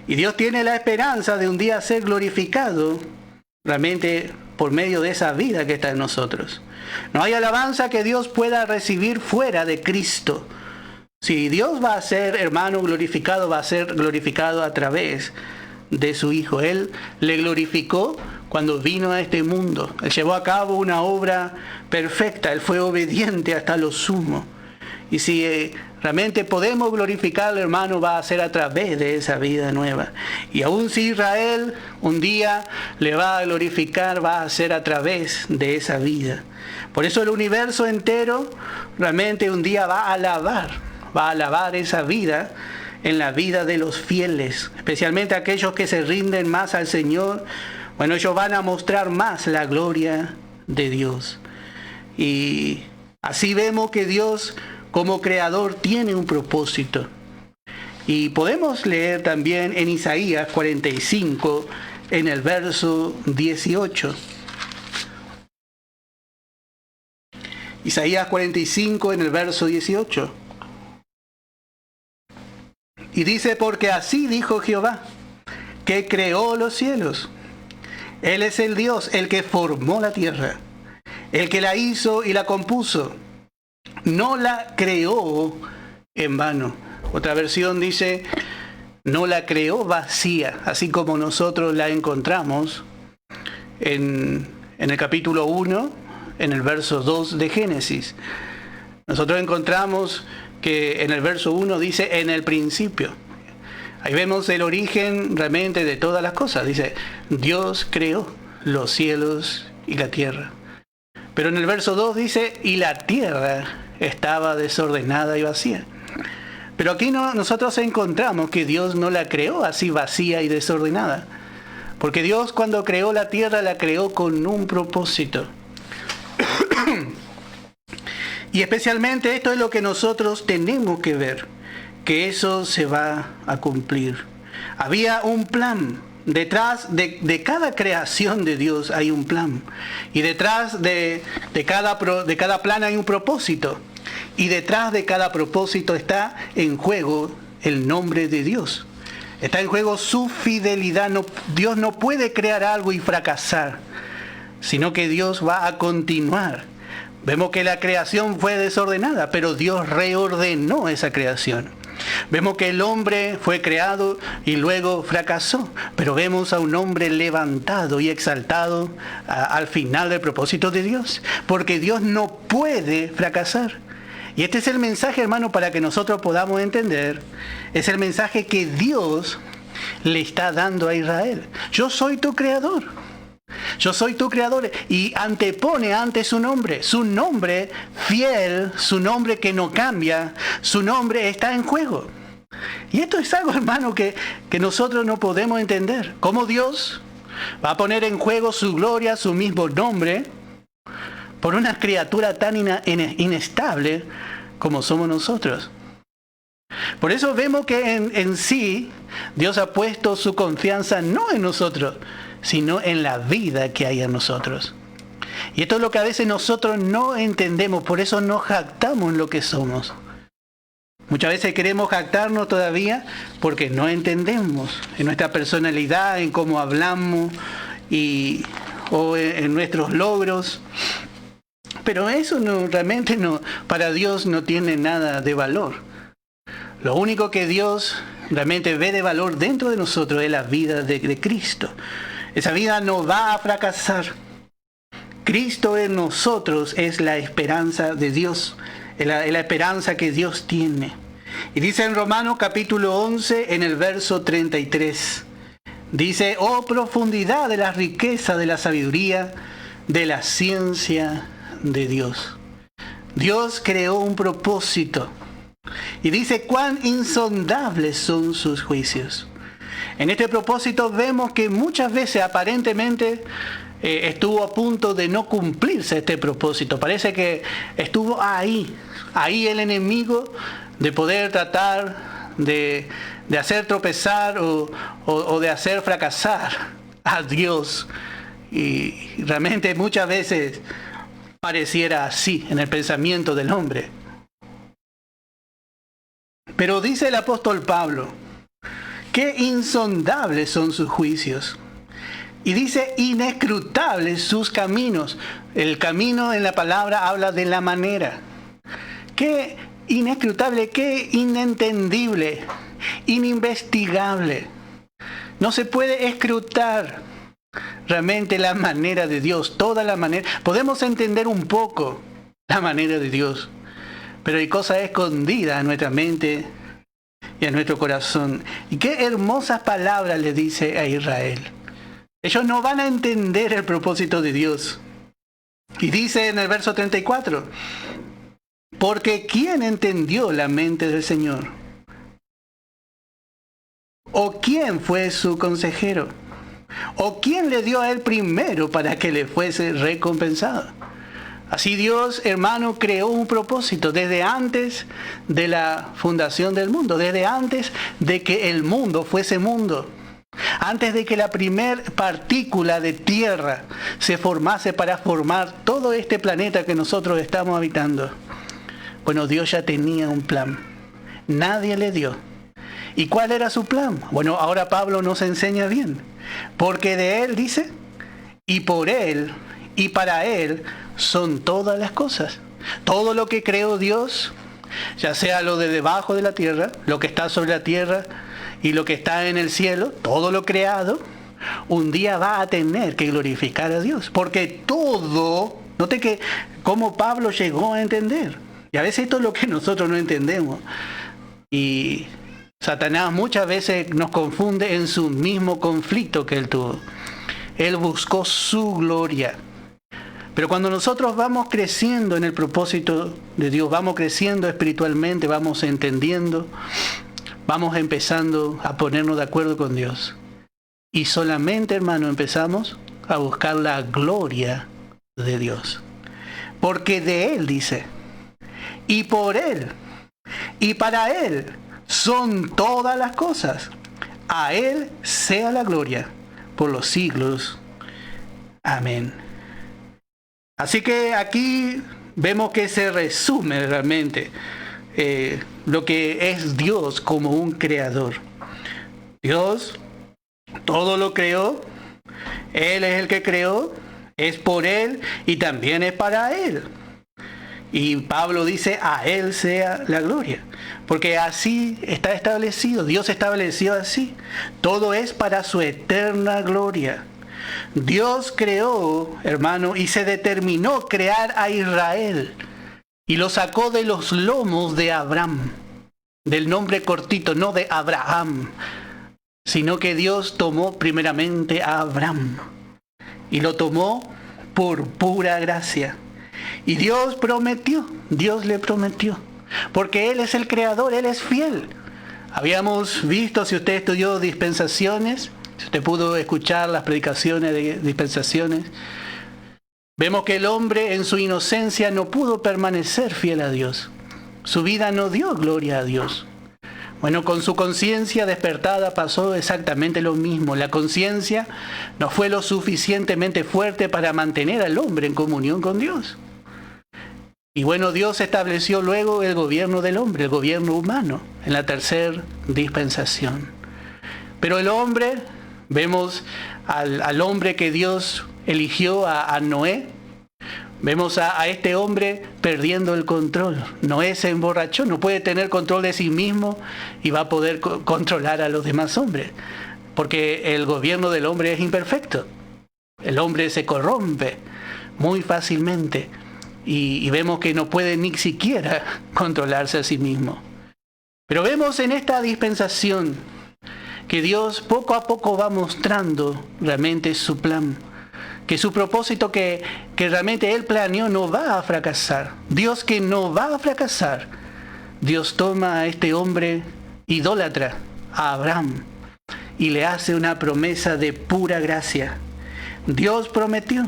Speaker 6: Y Dios tiene la esperanza de un día ser glorificado realmente por medio de esa vida que está en nosotros. No hay alabanza que Dios pueda recibir fuera de Cristo. Si Dios va a ser, hermano, glorificado, va a ser glorificado a través de su Hijo. Él le glorificó cuando vino a este mundo. Él llevó a cabo una obra perfecta. Él fue obediente hasta lo sumo. Y si realmente podemos glorificarlo, hermano, va a ser a través de esa vida nueva. Y aun si Israel un día le va a glorificar, va a ser a través de esa vida. Por eso el universo entero realmente un día va a alabar esa vida en la vida de los fieles, especialmente aquellos que se rinden más al Señor. Bueno, ellos van a mostrar más la gloria de Dios. Y así vemos que Dios como creador tiene un propósito. Y podemos leer también en Isaías 45, en el verso 18. Isaías 45, en el verso 18. Y dice, porque así dijo Jehová, que creó los cielos. Él es el Dios, el que formó la tierra, el que la hizo y la compuso. No la creó en vano. Otra versión dice, no la creó vacía, así como nosotros la encontramos en el capítulo 1, en el verso 2 de Génesis. Nosotros encontramos que en el verso 1 dice, en el principio. Ahí vemos el origen realmente de todas las cosas. Dice, Dios creó los cielos y la tierra. Pero en el verso 2 dice, y la tierra estaba desordenada y vacía. Pero aquí nosotros encontramos que Dios no la creó así vacía y desordenada. Porque Dios cuando creó la tierra la creó con un propósito. Y especialmente esto es lo que nosotros tenemos que ver, que eso se va a cumplir. Había un plan. Detrás de cada creación de Dios hay un plan. Y detrás de cada plan hay un propósito. Y detrás de cada propósito está en juego el nombre de Dios. Está en juego su fidelidad. Dios no puede crear algo y fracasar, sino que Dios va a continuar. Vemos que la creación fue desordenada, pero Dios reordenó esa creación. Vemos que el hombre fue creado y luego fracasó, pero vemos a un hombre levantado y exaltado al final del propósito de Dios, porque Dios no puede fracasar. Y este es el mensaje, hermano, para que nosotros podamos entender. Es el mensaje que Dios le está dando a Israel. Yo soy tu creador. Yo soy tu creador. Y antepone ante su nombre fiel, su nombre que no cambia, su nombre está en juego. Y esto es algo, hermano, que nosotros no podemos entender. ¿Cómo Dios va a poner en juego su gloria, su mismo nombre, por una criatura tan inestable como somos nosotros? Por eso vemos que en sí Dios ha puesto su confianza no en nosotros, sino en la vida que hay en nosotros. Y esto es lo que a veces nosotros no entendemos, por eso nos jactamos en lo que somos. Muchas veces queremos jactarnos todavía porque no entendemos en nuestra personalidad, en cómo hablamos o en nuestros logros. Pero eso realmente para Dios no tiene nada de valor. Lo único que Dios realmente ve de valor dentro de nosotros es la vida de Cristo. Esa vida no va a fracasar. Cristo en nosotros es la esperanza de Dios, es la esperanza que Dios tiene. Y dice en Romanos capítulo 11, en el verso 33, dice: oh profundidad de la riqueza de la sabiduría, de la ciencia de Dios. Dios creó un propósito. Y dice cuán insondables son sus juicios. En este propósito vemos que muchas veces aparentemente estuvo a punto de no cumplirse este propósito. Parece que estuvo ahí el enemigo de poder tratar de hacer tropezar o de hacer fracasar a Dios. Y realmente muchas veces pareciera así en el pensamiento del hombre. Pero dice el apóstol Pablo, qué insondables son sus juicios. Y dice inescrutables sus caminos. El camino en la palabra habla de la manera. Qué inescrutable, qué inentendible, ininvestigable. No se puede escrutar realmente la manera de Dios, toda la manera. Podemos entender un poco la manera de Dios, pero hay cosas escondidas en nuestra mente y en nuestro corazón. Y qué hermosas palabras le dice a Israel. Ellos no van a entender el propósito de Dios. Y dice en el verso 34, porque ¿quién entendió la mente del Señor? ¿O quién fue su consejero? ¿O quién le dio a él primero para que le fuese recompensado? Así Dios, hermano, creó un propósito desde antes de la fundación del mundo, desde antes de que el mundo fuese mundo, antes de que la primer partícula de tierra se formase para formar todo este planeta que nosotros estamos habitando. Bueno, Dios ya tenía un plan. Nadie le dio. ¿Y cuál era su plan? Bueno, ahora Pablo nos enseña bien. Porque de Él, dice, y por Él, y para Él, son todas las cosas. Todo lo que creó Dios, ya sea lo de debajo de la tierra, lo que está sobre la tierra y lo que está en el cielo, todo lo creado, un día va a tener que glorificar a Dios. Porque todo, note que cómo Pablo llegó a entender. Y a veces esto es lo que nosotros no entendemos. Y Satanás muchas veces nos confunde en su mismo conflicto que él tuvo. Él buscó su gloria. Pero cuando nosotros vamos creciendo en el propósito de Dios, vamos creciendo espiritualmente, vamos entendiendo, vamos empezando a ponernos de acuerdo con Dios. Y solamente, hermano, empezamos a buscar la gloria de Dios. Porque de Él, dice, y por Él, y para Él, son todas las cosas. A Él sea la gloria por los siglos. Amén. Así que aquí vemos que se resume realmente lo que es Dios como un creador. Dios todo lo creó, Él es el que creó, es por Él y también es para Él. Y Pablo dice, a Él sea la gloria. Porque así está establecido, Dios estableció así. Todo es para su eterna gloria. Dios creó, hermano, y se determinó crear a Israel. Y lo sacó de los lomos de Abraham. Del nombre cortito, no de Abraham. Sino que Dios tomó primeramente a Abraham. y lo tomó por pura gracia. Y Dios prometió, Dios le prometió, porque Él es el creador, Él es fiel. Habíamos visto, si usted estudió dispensaciones, si usted pudo escuchar las predicaciones de dispensaciones, vemos que el hombre en su inocencia no pudo permanecer fiel a Dios. Su vida no dio gloria a Dios. Bueno, con su conciencia despertada pasó exactamente lo mismo. La conciencia no fue lo suficientemente fuerte para mantener al hombre en comunión con Dios. Y bueno, Dios estableció luego el gobierno del hombre, el gobierno humano, en la tercera dispensación. Pero el hombre, vemos al hombre que Dios eligió, a Noé. Vemos a este hombre perdiendo el control. Noé se emborrachó, no puede tener control de sí mismo y va a poder controlar a los demás hombres. Porque el gobierno del hombre es imperfecto. El hombre se corrompe muy fácilmente y vemos que no puede ni siquiera controlarse a sí mismo. Pero vemos en esta dispensación que Dios poco a poco va mostrando realmente su plan. Que su propósito que realmente Él planeó no va a fracasar. Dios que no va a fracasar. Dios toma a este hombre idólatra, a Abraham, y le hace una promesa de pura gracia. Dios prometió.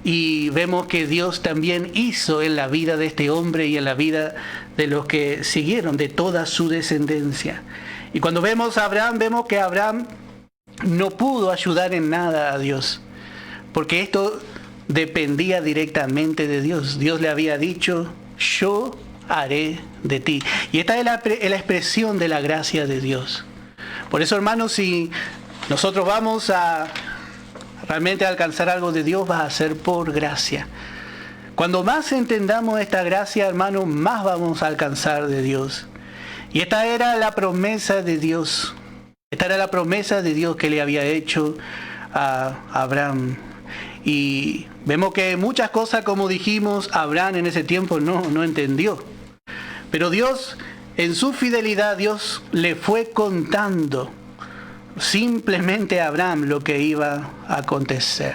Speaker 6: Y vemos que Dios también hizo en la vida de este hombre y en la vida de los que siguieron, de toda su descendencia. Y cuando vemos a Abraham, vemos que Abraham no pudo ayudar en nada a Dios. Porque esto dependía directamente de Dios. Dios le había dicho, yo haré de ti. Y esta es la expresión de la gracia de Dios. Por eso, hermanos, si nosotros vamos a realmente alcanzar algo de Dios, va a ser por gracia. Cuando más entendamos esta gracia, hermanos, más vamos a alcanzar de Dios. Y esta era la promesa de Dios. Esta era la promesa de Dios que le había hecho a Abraham. Y vemos que muchas cosas, como dijimos, Abraham en ese tiempo no entendió. Pero Dios, en su fidelidad, Dios le fue contando simplemente a Abraham lo que iba a acontecer.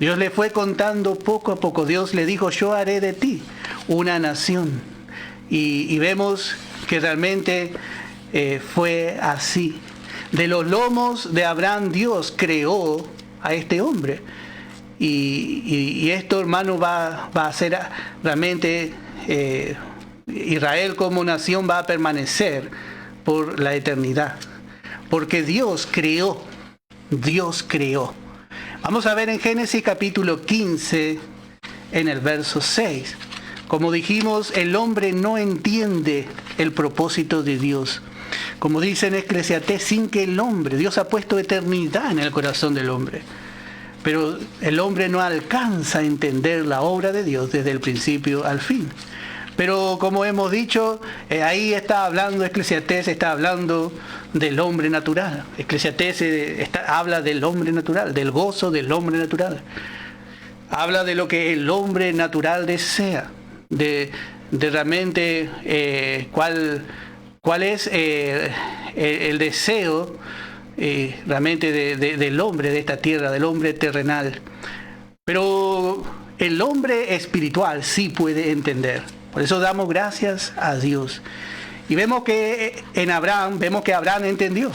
Speaker 6: Dios le fue contando poco a poco. Dios le dijo, yo haré de ti una nación. Y vemos que realmente fue así. De los lomos de Abraham Dios creó a este hombre. Y esto, hermano, va a ser realmente Israel como nación va a permanecer por la eternidad. Porque Dios creó. Vamos a ver en Génesis capítulo 15, en el verso 6. Como dijimos, el hombre no entiende el propósito de Dios. Como dice en Eclesiastés, sin que el hombre, Dios ha puesto eternidad en el corazón del hombre. Pero el hombre no alcanza a entender la obra de Dios desde el principio al fin. Pero como hemos dicho, ahí está hablando Eclesiastés, está hablando del hombre natural. Eclesiastés habla del hombre natural, del gozo del hombre natural. Habla de lo que el hombre natural desea, de realmente cuál es el deseo realmente del hombre de esta tierra, del hombre terrenal. Pero el hombre espiritual sí puede entender. Por eso damos gracias a Dios. Y vemos que en Abraham, Abraham entendió.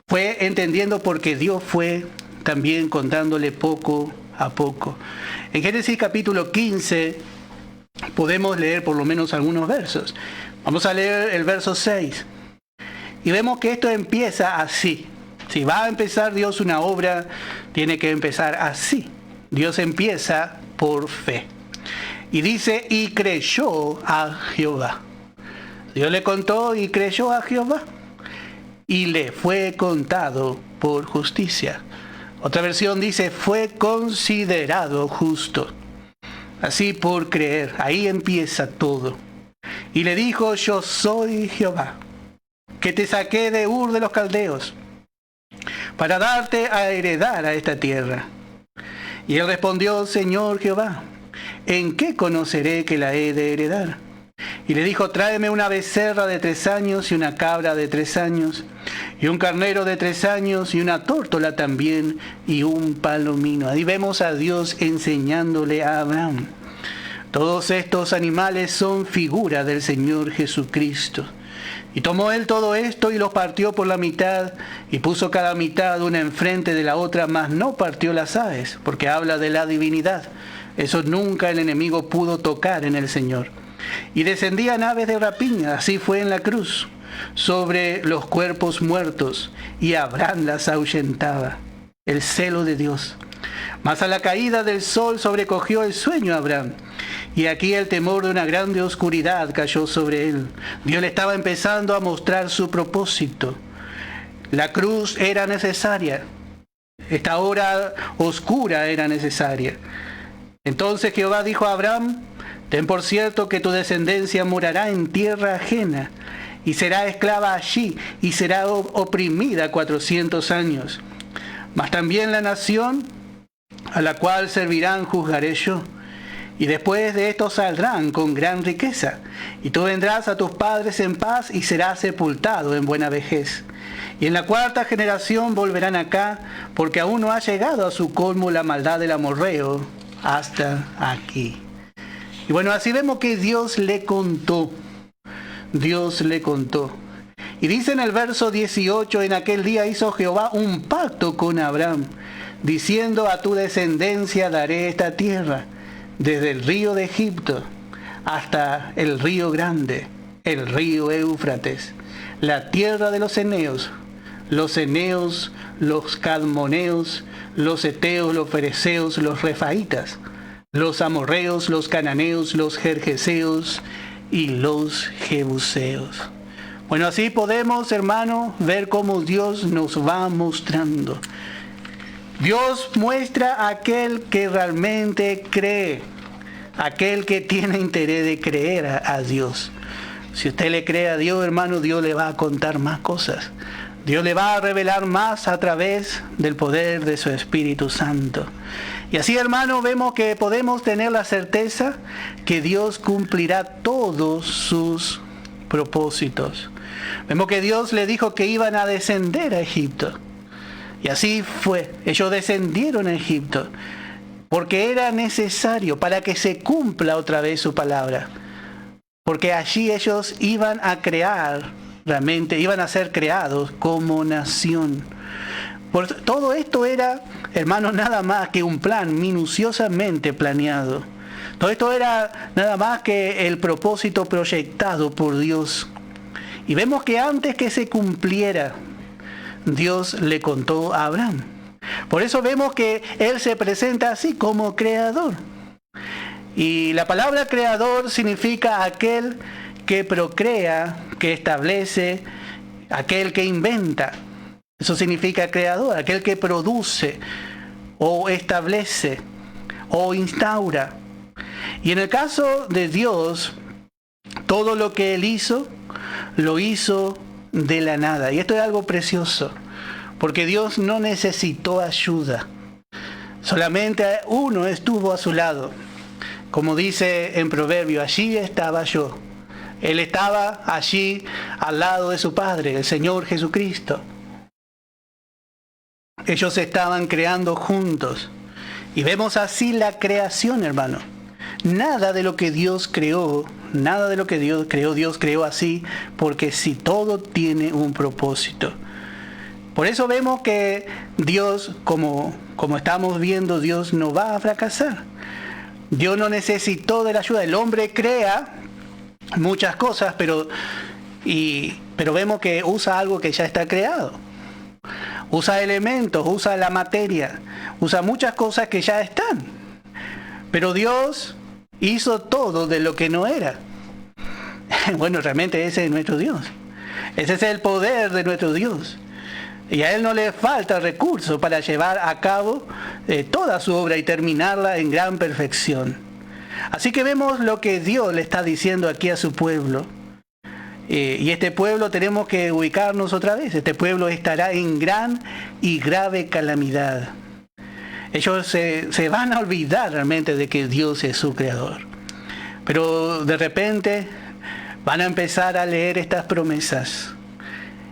Speaker 6: Fue entendiendo porque Dios fue también contándole poco a poco. En Génesis capítulo 15 podemos leer por lo menos algunos versos. Vamos a leer el verso 6. Y vemos que esto empieza así. Si va a empezar Dios una obra, tiene que empezar así. Dios empieza por fe. Y dice, y creyó a Jehová. Dios le contó y creyó a Jehová. Y le fue contado por justicia. Otra versión dice, fue considerado justo. Así por creer. Ahí empieza todo. Y le dijo, yo soy Jehová, que te saqué de Ur de los Caldeos, para darte a heredar a esta tierra. Y él respondió, Señor Jehová, ¿en qué conoceré que la he de heredar? Y le dijo, tráeme una becerra de 3 años y una cabra de 3 años, y un carnero de 3 años y una tórtola también, y un palomino. Ahí vemos a Dios enseñándole a Abraham. Todos estos animales son figura del Señor Jesucristo. Y tomó él todo esto y los partió por la mitad, y puso cada mitad una enfrente de la otra, mas no partió las aves, porque habla de la divinidad. Eso nunca el enemigo pudo tocar en el Señor. Y descendían aves de rapiña, así fue en la cruz, sobre los cuerpos muertos, y Abraham las ahuyentaba. El celo de Dios. Mas a la caída del sol sobrecogió el sueño a Abraham, y aquí el temor de una grande oscuridad cayó sobre él. Dios le estaba empezando a mostrar su propósito. La cruz era necesaria. Esta hora oscura era necesaria. Entonces Jehová dijo a Abraham, ten por cierto que tu descendencia morará en tierra ajena, y será esclava allí, y será oprimida 400 años. Mas también la nación a la cual servirán juzgaré yo. Y después de esto saldrán con gran riqueza. Y tú vendrás a tus padres en paz y serás sepultado en buena vejez. Y en la 4ª generación volverán acá, porque aún no ha llegado a su colmo la maldad del amorreo hasta aquí. Y bueno, así vemos que Dios le contó. Dios le contó. Y dice en el verso 18, en aquel día hizo Jehová un pacto con Abraham, diciendo, a tu descendencia daré esta tierra, desde el río de Egipto hasta el río grande, el río Éufrates, la tierra de los eneos, los cadmoneos, los eteos, los fereceos, los refaitas, los amorreos, los cananeos, los gergeseos y los jebuseos. Bueno, así podemos, hermano, ver cómo Dios nos va mostrando. Dios muestra a aquel que realmente cree, aquel que tiene interés de creer a Dios. Si usted le cree a Dios, hermano, Dios le va a contar más cosas. Dios le va a revelar más a través del poder de su Espíritu Santo. Y así, hermano, vemos que podemos tener la certeza que Dios cumplirá todos sus propósitos. Vemos que Dios le dijo que iban a descender a Egipto. Y así fue. Ellos descendieron a Egipto porque era necesario para que se cumpla otra vez su palabra. Porque allí ellos iban a crear, realmente iban a ser creados como nación. Todo esto era, hermanos, nada más que un plan minuciosamente planeado. Todo esto era nada más que el propósito proyectado por Dios. Y vemos que antes que se cumpliera, Dios le contó a Abraham. Por eso vemos que Él se presenta así como creador. Y la palabra creador significa aquel que procrea, que establece, aquel que inventa. Eso significa creador, aquel que produce o establece o instaura. Y en el caso de Dios, todo lo que Él hizo, lo hizo de la nada. Y esto es algo precioso, porque Dios no necesitó ayuda. Solamente uno estuvo a su lado. Como dice en Proverbio, allí estaba yo. Él estaba allí al lado de su Padre, el Señor Jesucristo. Ellos estaban creando juntos. Y vemos así la creación, hermano. Nada de lo que Dios creó, Dios creó así, porque si todo tiene un propósito. Por eso vemos que Dios, como estamos viendo, Dios no va a fracasar. Dios no necesitó de la ayuda. El hombre crea muchas cosas, pero vemos que usa algo que ya está creado. Usa elementos, usa la materia, usa muchas cosas que ya están. Pero Dios hizo todo de lo que no era. Bueno, realmente ese es nuestro Dios. Ese es el poder de nuestro Dios. Y a Él no le falta recursos para llevar a cabo toda su obra y terminarla en gran perfección. Así que vemos lo que Dios le está diciendo aquí a su pueblo. Y este pueblo tenemos que ubicarnos otra vez. Este pueblo estará en gran y grave calamidad. Ellos se van a olvidar realmente de que Dios es su creador. Pero de repente van a empezar a leer estas promesas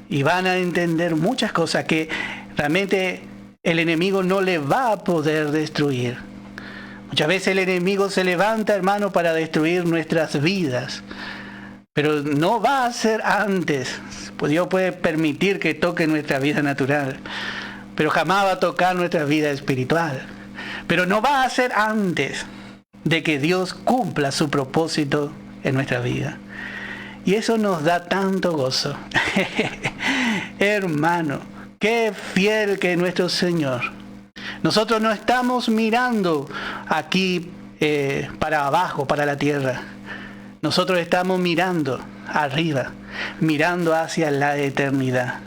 Speaker 6: y van a entender muchas cosas que realmente el enemigo no le va a poder destruir. Muchas veces el enemigo se levanta, hermano, para destruir nuestras vidas, pero no va a ser antes. Pues Dios puede permitir que toque nuestra vida natural, pero jamás va a tocar nuestra vida espiritual. Pero no va a ser antes de que Dios cumpla su propósito en nuestra vida. Y eso nos da tanto gozo. Hermano, qué fiel que es nuestro Señor. Nosotros no estamos mirando aquí para abajo, para la tierra. Nosotros estamos mirando arriba, mirando hacia la eternidad.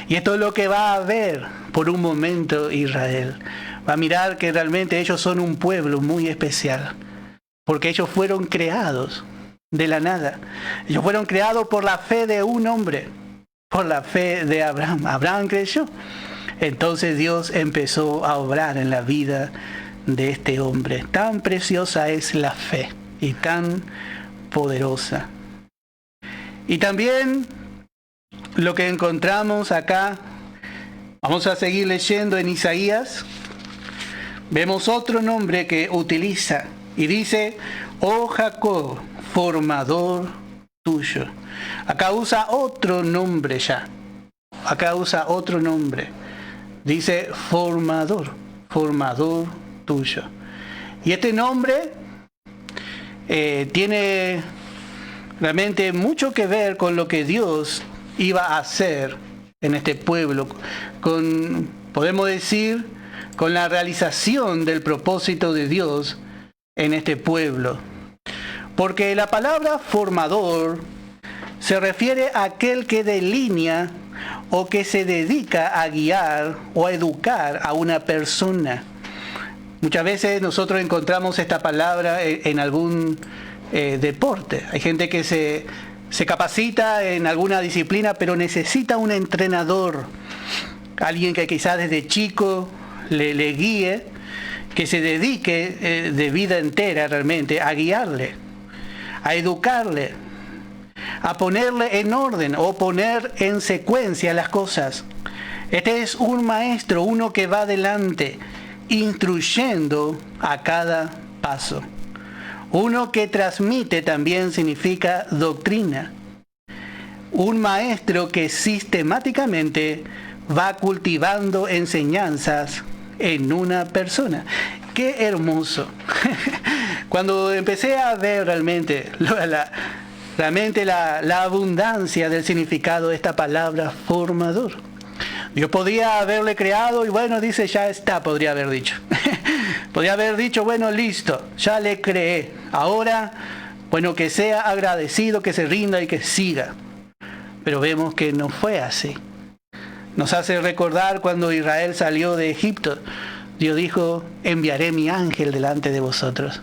Speaker 6: Y esto es lo que va a ver por un momento Israel. Va a mirar que realmente ellos son un pueblo muy especial, porque ellos fueron creados de la nada. Ellos fueron creados por la fe de un hombre, por la fe de Abraham. Abraham creyó. Entonces Dios empezó a obrar en la vida de este hombre. Tan preciosa es la fe y tan poderosa. Y también lo que encontramos acá, vamos a seguir leyendo en Isaías. Vemos otro nombre que utiliza y dice, oh Jacob, formador tuyo. Acá usa otro nombre ya. Acá usa otro nombre. Dice formador, formador tuyo. Y este nombre tiene realmente mucho que ver con lo que Dios iba a hacer en este pueblo. Podemos decir, con la realización del propósito de Dios en este pueblo. Porque la palabra formador se refiere a aquel que delinea o que se dedica a guiar o a educar a una persona. Muchas veces nosotros encontramos esta palabra en algún deporte. Hay gente que se capacita en alguna disciplina, pero necesita un entrenador. Alguien que quizás desde chico le guíe, que se dedique de vida entera realmente a guiarle, a educarle, a ponerle en orden o poner en secuencia las cosas. Este es un maestro, uno que va adelante, instruyendo a cada paso. Uno que transmite también significa doctrina. Un maestro que sistemáticamente va cultivando enseñanzas en una persona. ¡Qué hermoso! Cuando empecé a ver realmente la abundancia del significado de esta palabra formador. Dios podía haberle creado y bueno, dice, ya está, podría haber dicho. Podría haber dicho, bueno, listo, ya le creé. Ahora, bueno, que sea agradecido, que se rinda y que siga. Pero vemos que no fue así. Nos hace recordar cuando Israel salió de Egipto. Dios dijo, enviaré mi ángel delante de vosotros.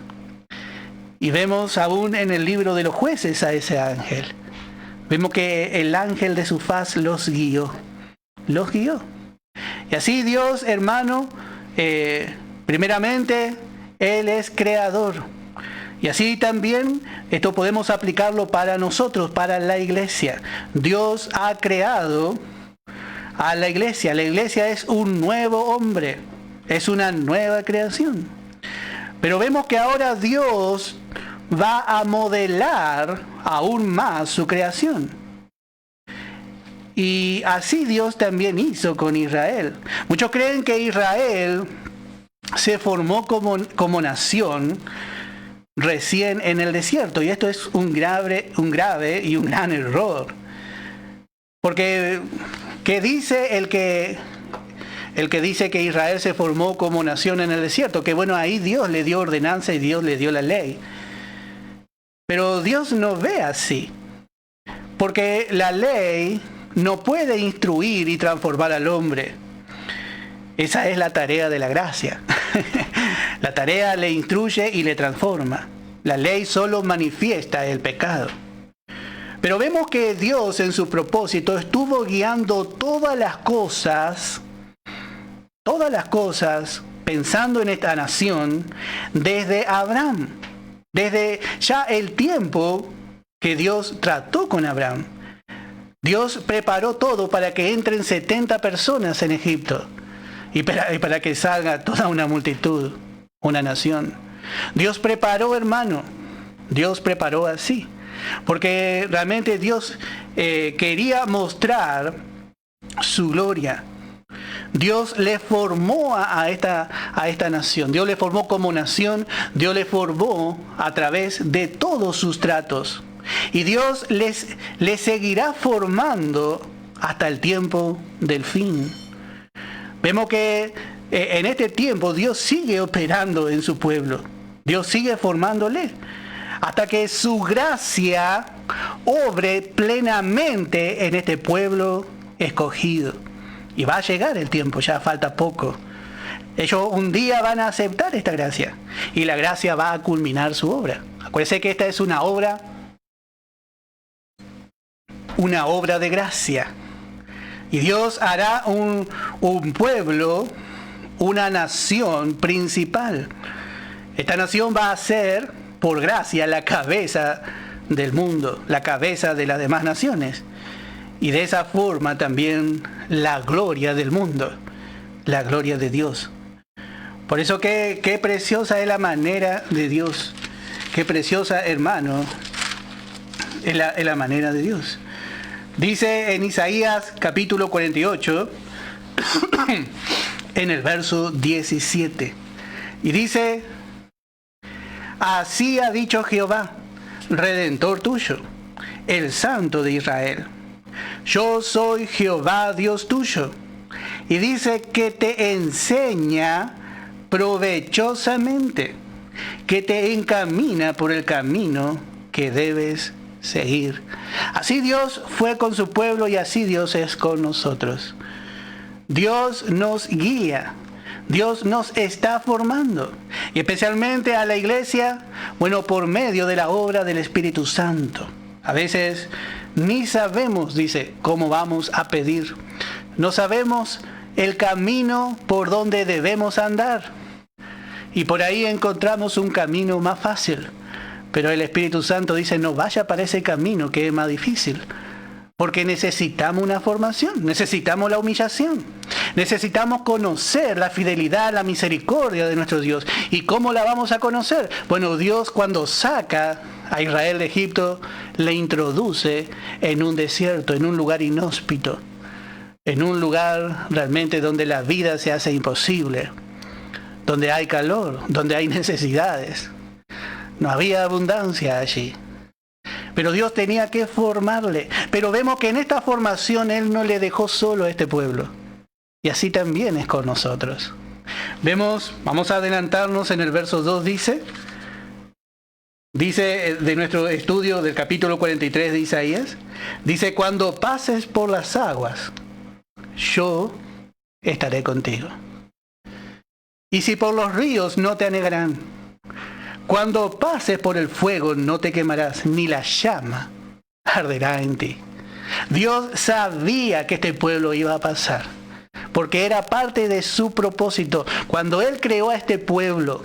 Speaker 6: Y vemos aún en el libro de los jueces a ese ángel. Vemos que el ángel de su faz los guió. Los guió. Y así Dios, hermano, primeramente, Él es creador. Y así también esto podemos aplicarlo para nosotros, para la iglesia. Dios ha creado a la iglesia. La iglesia es un nuevo hombre. Es una nueva creación. Pero vemos que ahora Dios va a modelar aún más su creación. Y así Dios también hizo con Israel. Muchos creen que Israel se formó como nación recién en el desierto. Y esto es un grave y un gran error. Porque, ¿qué dice el que dice que Israel se formó como nación en el desierto? Que bueno, ahí Dios le dio ordenanza y Dios le dio la ley. Pero Dios no ve así. Porque la ley no puede instruir y transformar al hombre. Esa es la tarea de la gracia. La tarea le instruye y le transforma. La ley solo manifiesta el pecado. Pero vemos que Dios en su propósito estuvo guiando todas las cosas, pensando en esta nación, desde Abraham. Desde ya el tiempo que Dios trató con Abraham. Dios preparó todo para que entren 70 personas en Egipto y para que salga toda una multitud, una nación. Dios preparó, hermano, Dios preparó así, porque realmente Dios quería mostrar su gloria. Dios le formó a esta nación, Dios le formó como nación, Dios le formó a través de todos sus tratos. Y Dios les seguirá formando hasta el tiempo del fin. Vemos que en este tiempo Dios sigue operando en su pueblo. Dios sigue formándole hasta que su gracia obre plenamente en este pueblo escogido. Y va a llegar el tiempo, ya falta poco. Ellos un día van a aceptar esta gracia y la gracia va a culminar su obra. Acuérdense que esta es una obra de gracia. Y Dios hará un pueblo, una nación principal. Esta nación va a ser, por gracia, la cabeza del mundo, la cabeza de las demás naciones. Y de esa forma también la gloria del mundo, la gloria de Dios. Por eso qué preciosa es la manera de Dios. Qué preciosa, hermano, es la manera de Dios. Dice en Isaías capítulo 48, en el verso 17. Y dice: así ha dicho Jehová, Redentor tuyo, el Santo de Israel. Yo soy Jehová Dios tuyo. Y dice que te enseña provechosamente, que te encamina por el camino que debes seguir. Así Dios fue con su pueblo y así Dios es con nosotros. Dios nos guía. Dios nos está formando. Y especialmente a la iglesia, bueno, por medio de la obra del Espíritu Santo. A veces ni sabemos, dice, cómo vamos a pedir. No sabemos el camino por donde debemos andar. Y por ahí encontramos un camino más fácil. Pero el Espíritu Santo dice, no vaya para ese camino que es más difícil. Porque necesitamos una formación, necesitamos la humillación. Necesitamos conocer la fidelidad, la misericordia de nuestro Dios. ¿Y cómo la vamos a conocer? Bueno, Dios cuando saca a Israel de Egipto, le introduce en un desierto, en un lugar inhóspito. En un lugar realmente donde la vida se hace imposible. Donde hay calor, donde hay necesidades. No había abundancia allí. Pero Dios tenía que formarle. Pero vemos que en esta formación Él no le dejó solo a este pueblo. Y así también es con nosotros. Vemos, vamos a adelantarnos en el verso 2, dice de nuestro estudio del capítulo 43 de Isaías, dice, cuando pases por las aguas, yo estaré contigo. Y si por los ríos no te anegarán. Cuando pases por el fuego no te quemarás, ni la llama arderá en ti. Dios sabía que este pueblo iba a pasar, porque era parte de su propósito. Cuando Él creó a este pueblo,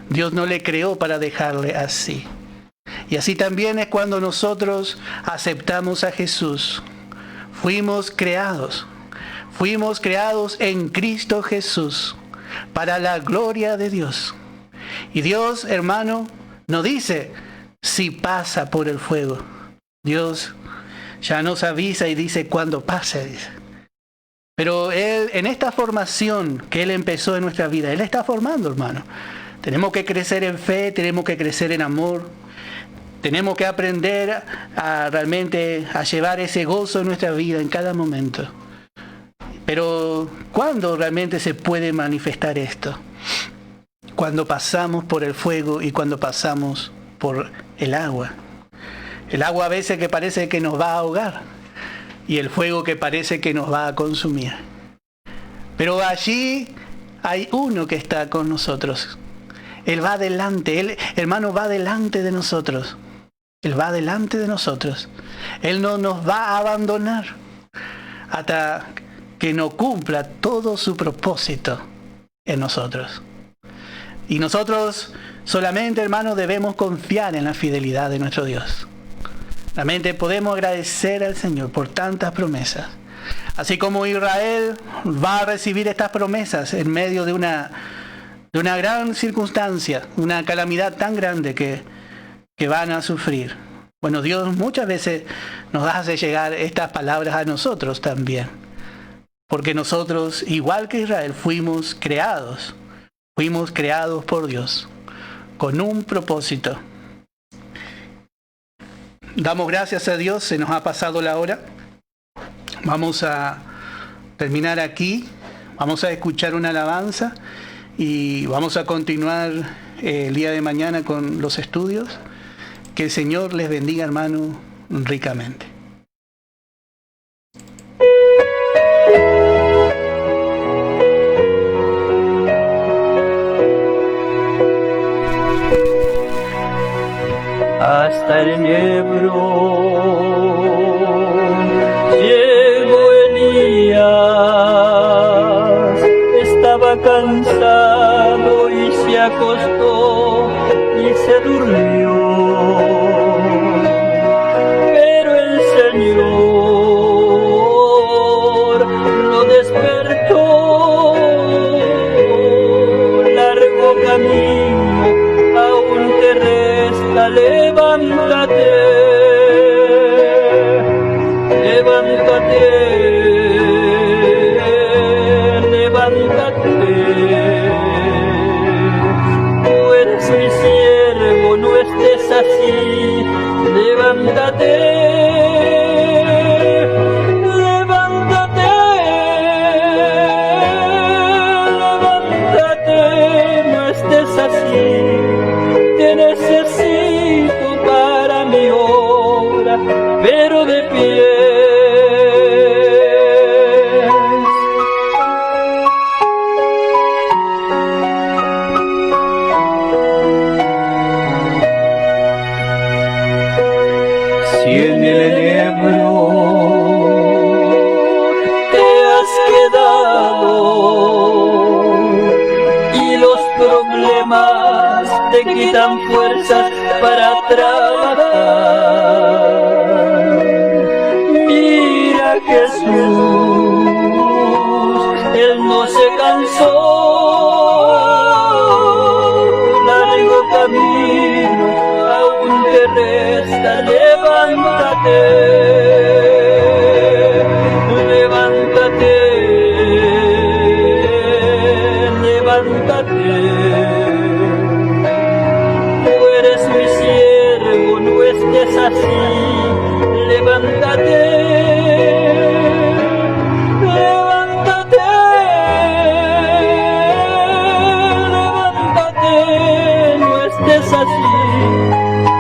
Speaker 6: Dios no le creó para dejarle así. Y así también es cuando nosotros aceptamos a Jesús. Fuimos creados en Cristo Jesús para la gloria de Dios. Y Dios, hermano, no dice si pasa por el fuego. Dios ya nos avisa y dice cuando pase, dice. Pero Él, en esta formación que Él empezó en nuestra vida, Él está formando, hermano. Tenemos que crecer en fe, tenemos que crecer en amor. Tenemos que aprender a realmente a llevar ese gozo en nuestra vida en cada momento. Pero ¿cuándo realmente se puede manifestar esto? Cuando pasamos por el fuego y cuando pasamos por el agua. El agua a veces que parece que nos va a ahogar y el fuego que parece que nos va a consumir. Pero allí hay uno que está con nosotros. Él va adelante, Él, hermano, va delante de nosotros. Él va delante de nosotros. Él no nos va a abandonar hasta que no cumpla todo su propósito en nosotros. Y nosotros solamente, hermanos, debemos confiar en la fidelidad de nuestro Dios. Realmente podemos agradecer al Señor por tantas promesas. Así como Israel va a recibir estas promesas en medio de una gran circunstancia, una calamidad tan grande que van a sufrir. Bueno, Dios muchas veces nos hace llegar estas palabras a nosotros también. Porque nosotros, igual que Israel, fuimos creados por Dios, con un propósito. Damos gracias a Dios, se nos ha pasado la hora. Vamos a terminar aquí, vamos a escuchar una alabanza y vamos a continuar el día de mañana con los estudios. Que el Señor les bendiga, hermano, ricamente.
Speaker 7: Hasta el Ebro llegó Elías, estaba cansado y se acostó y se durmió, pero el Señor lo despertó, largo camino aún te resta, levántate, levántate, levántate, tú eres mi siervo, no estés así, levántate. Pero de pies. Si en el Ebro te has quedado y los problemas te quitan fuerzas para trabajar, Jesús, Él no se cansó, largo camino aún te resta, levántate, levántate, levántate, tú eres mi siervo, no estés así, levántate.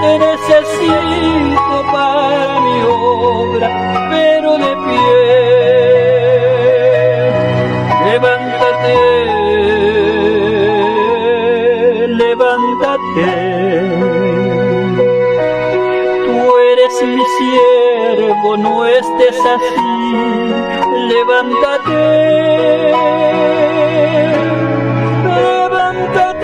Speaker 7: Te necesito para mi obra, pero de pie, levántate, levántate, tú eres mi siervo, no estés así, levántate, levántate.